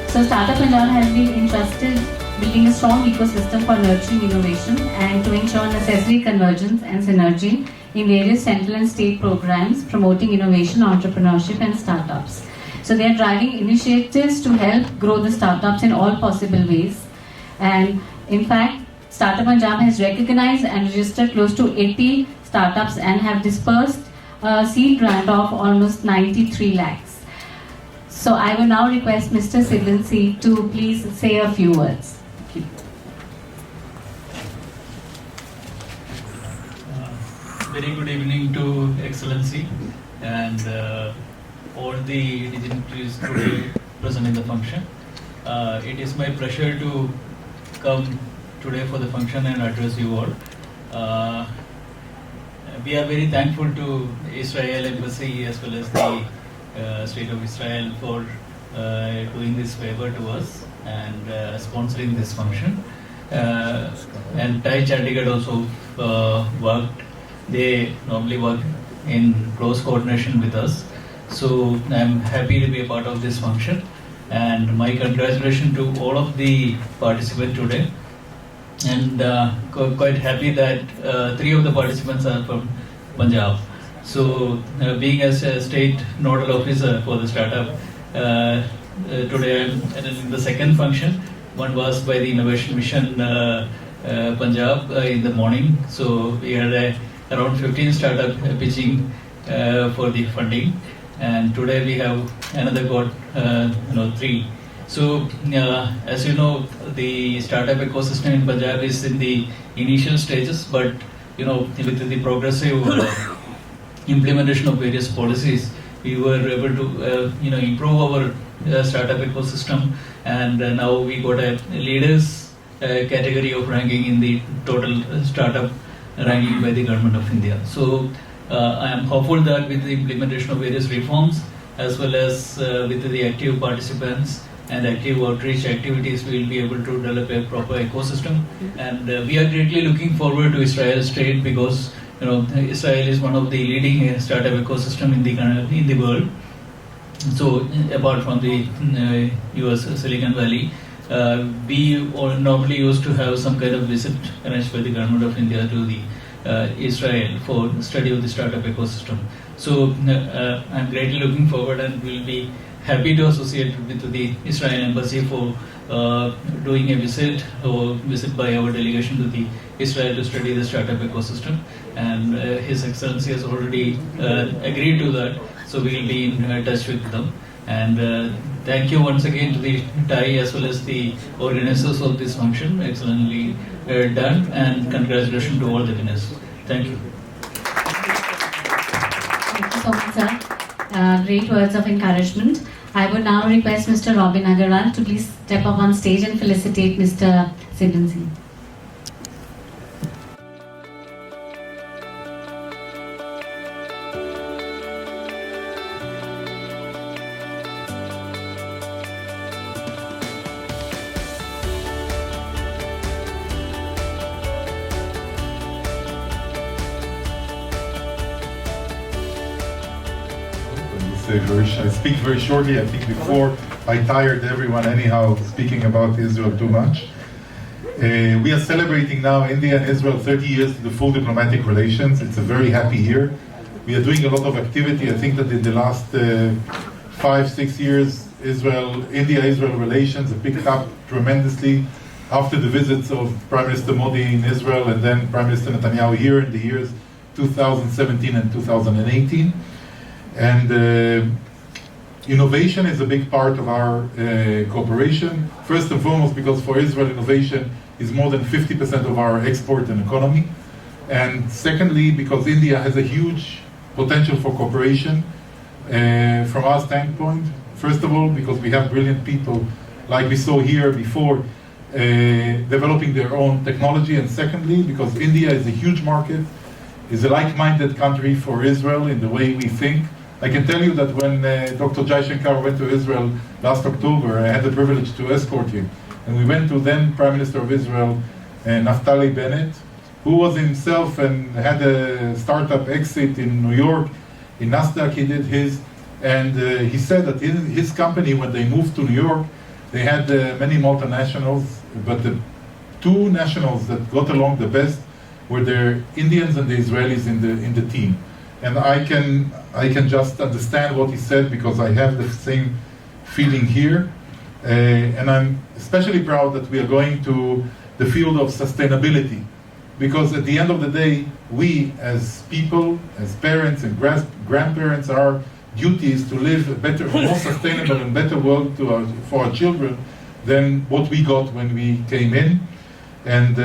B: So Startup Punjab has been entrusted building a strong ecosystem for nurturing innovation and to ensure necessary convergence and synergy in various central and state programs promoting innovation, entrepreneurship and startups. So they are driving initiatives to help grow the startups in all possible ways. And in fact, Startup Punjab has recognized and registered close to 80 startups and have dispersed a seed grant of almost 93 lakhs. So I will now request Mr. Siddhan C to please say a few words.
T: Very good evening to Excellency and all the dignitaries today present in the function. It is my pleasure to come today for the function and address you all. We are very thankful to Israel Embassy as well as the State of Israel for doing this favor to us and sponsoring this function. And TiE Chandigarh also worked. They normally work in close coordination with us. So I'm happy to be a part of this function. And my congratulations to all of the participants today. And quite happy that 3 of the participants are from Punjab. So being as a state nodal officer for the startup, today I'm attending the second function. One was by the Innovation Mission Punjab in the morning. So we had around 15 startup pitching for the funding. And today we have another got 3. So as you know, the startup ecosystem in Punjab is in the initial stages, but with the progressive implementation of various policies, we were able to improve our startup ecosystem, and now we got a leaders category of ranking in the total startup ranking by the Government of India. So I am hopeful that with the implementation of various reforms as well as with the active participants and active outreach activities, we will be able to develop a proper ecosystem. And we are greatly looking forward to Israel's trade because Israel is one of the leading startup ecosystem in the world. So apart from the US Silicon Valley, we normally used to have some kind of visit arranged by the Government of India to the Israel for study of the startup ecosystem. So I'm greatly looking forward and will be happy to associate with the Israel Embassy for doing a visit by our delegation to the Israel to study the startup ecosystem. And His Excellency has already agreed to that, so we will be in touch with them. And thank you once again to the TiE as well as the organizers of this function. Excellently done, and congratulations to all the winners. Thank you.
B: Thank you so much, sir. Great words of encouragement. I would now request Mr. Robin Agarwal to please step up on stage and felicitate Mr. Siddhan C.
U: I speak very shortly. I think before I tired everyone anyhow speaking about Israel too much. We are celebrating now India and Israel 30 years to the full diplomatic relations. It's a very happy year. We are doing a lot of activity. I think that in the last 5-6 years, India-Israel relations have picked up tremendously after the visits of Prime Minister Modi in Israel and then Prime Minister Netanyahu here in the years 2017 and 2018. And innovation is a big part of our cooperation. First and foremost, because for Israel, innovation is more than 50% of our export and economy. And secondly, because India has a huge potential for cooperation from our standpoint. First of all, because we have brilliant people, like we saw here before, developing their own technology. And secondly, because India is a huge market, is a like-minded country for Israel in the way we think. I can tell you that when Dr. Jai Shankar went to Israel last October, I had the privilege to escort him. And we went to then Prime Minister of Israel, Naftali Bennett, who was himself and had a startup exit in New York. In Nasdaq he did his, and he said that his company, when they moved to New York, they had many multinationals, but the two nationals that got along the best were the Indians and the Israelis in the team. And I can just understand what he said, because I have the same feeling here. And I'm especially proud that we are going to the field of sustainability, because at the end of the day, we as people, as parents and grandparents, our duty is to live a better, more sustainable and better world for our children than what we got when we came in. And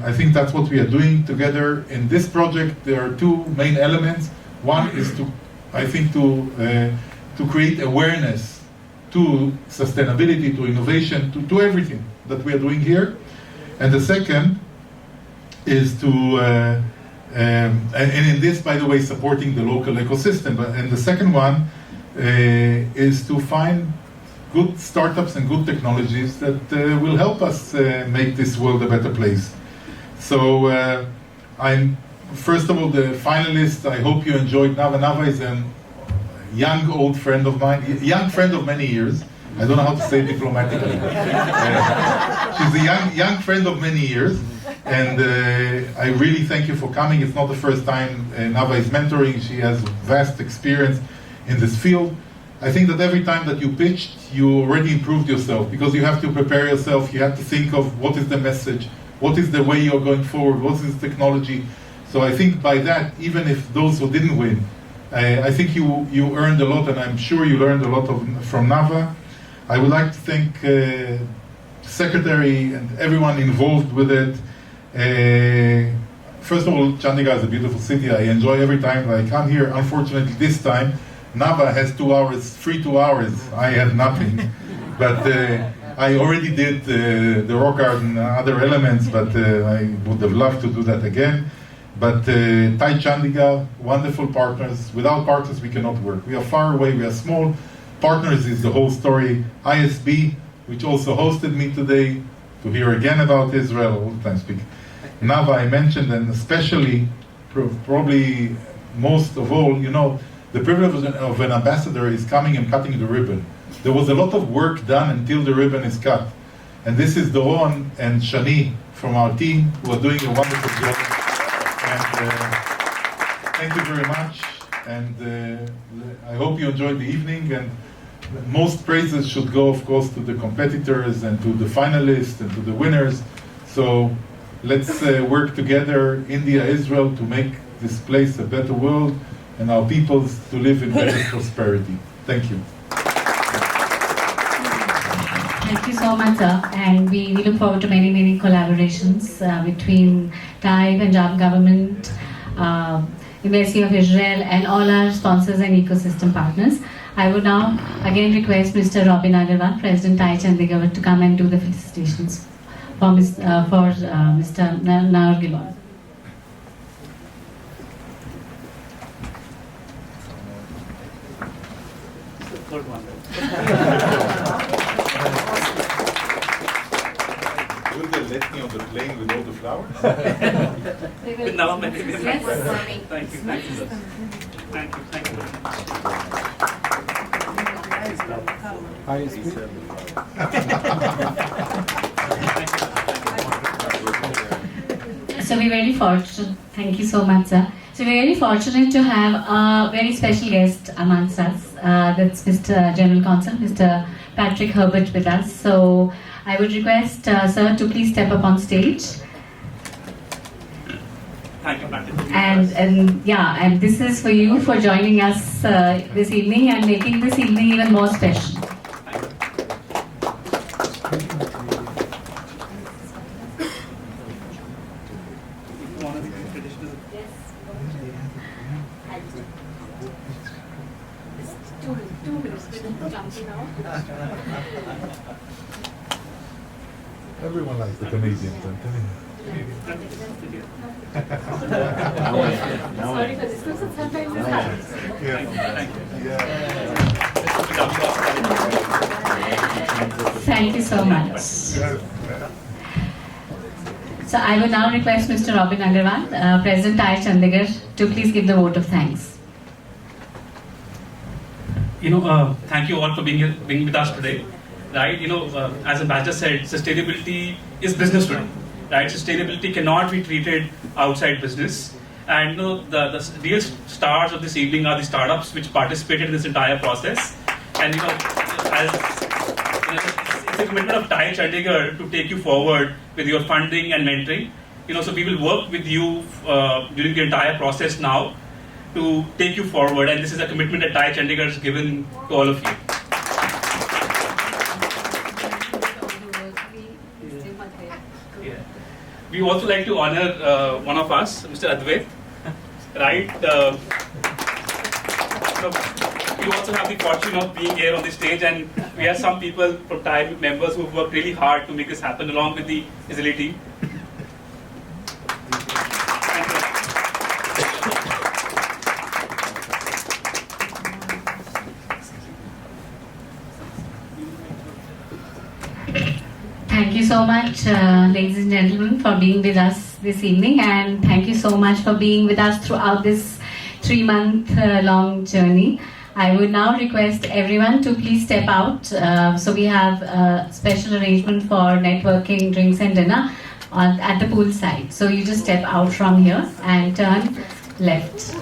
U: I think that's what we are doing together. In this project, there are two main elements. One is to create awareness to sustainability, to innovation, to everything that we are doing here. And the second is to, and in this, by the way, supporting the local ecosystem. And the second one is to find good startups and good technologies that will help us make this world a better place. So I'm, first of all, the finalists. I hope you enjoyed Nava. Nava is a young, old friend of mine, young friend of many years. I don't know how to say it diplomatically. She's a young friend of many years. And I really thank you for coming. It's not the first time Nava is mentoring. She has vast experience in this field. I think that every time that you pitched, you already improved yourself, because you have to prepare yourself. You have to think of what is the message, what is the way you're going forward, what is the technology. So I think by that, even if those who didn't win, I think you earned a lot, and I'm sure you learned a lot from Nava. I would like to thank Secretary and everyone involved with it. First of all, Chandigarh is a beautiful city. I enjoy every time I come here. Unfortunately, this time, Nava has 2 hours, free 2 hours. I have nothing. But I already did the rock art and other elements, but I would have loved to do that again. But TiE Chandigarh, wonderful partners. Without partners, we cannot work. We are far away, we are small. Partners is the whole story. ISB, which also hosted me today to hear again about Israel, all the time speak. Nava, I mentioned, and especially, probably most of all, you know, the privilege of an ambassador is coming and cutting the ribbon. There was a lot of work done until the ribbon is cut. And this is Doron and Shani from our team who are doing a wonderful job. And thank you very much. And I hope you enjoyed the evening. And most praises should go, of course, to the competitors and to the finalists and to the winners. So let's work together, India, Israel, to make this place a better world and our peoples to live in better prosperity. Thank you.
B: Thank you so much, sir. And we look forward to many, many collaborations between TiE, Punjab government, Embassy of Israel, and all our sponsors and ecosystem partners. I would now again request Mr. Robin Agarwal, President TiE Chandigarh, to come and do the felicitations for Mr. Naor Gilon.
C: Good one.
U: Will they let me on the plane with all the flowers?
C: They will. Now, many, many thank you, thank you, thank you very
B: So we're very fortunate. Thank you so much, sir. So we're very fortunate to have a very special guest amongst us. That's Mr. General Counsel, Mr. Patrick Herbert, with us. So I would request sir to please step up on stage.
C: Thank you, Patrick.
B: And this is for you for joining us this evening and making this evening even more special.
U: Everyone likes the Canadians, I'm telling you.
C: Sorry for this, sometimes this happens.
B: Thank you so much. So I would now request Mr. Robin Agarwal, President TiE Chandigarh, to please give the vote of thanks.
C: Thank you all for being with us today. Right, as Ambassador said, sustainability is business today. Right, sustainability cannot be treated outside business. And the real stars of this evening are the startups which participated in this entire process. And it's a commitment of TiE Chandigarh to take you forward with your funding and mentoring. So we will work with you during the entire process now to take you forward. And this is a commitment that TiE Chandigarh has given to all of you. We also like to honor one of us, Mr. Advait. Right? We also have the fortune of being here on the stage, and we have some people from TiE members who have worked really hard to make this happen, along with the Israeli team.
B: Thank you so much, ladies and gentlemen, for being with us this evening, and thank you so much for being with us throughout this 3-month long journey. I would now request everyone to please step out. So we have a special arrangement for networking, drinks and dinner at the pool side. So you just step out from here and turn left.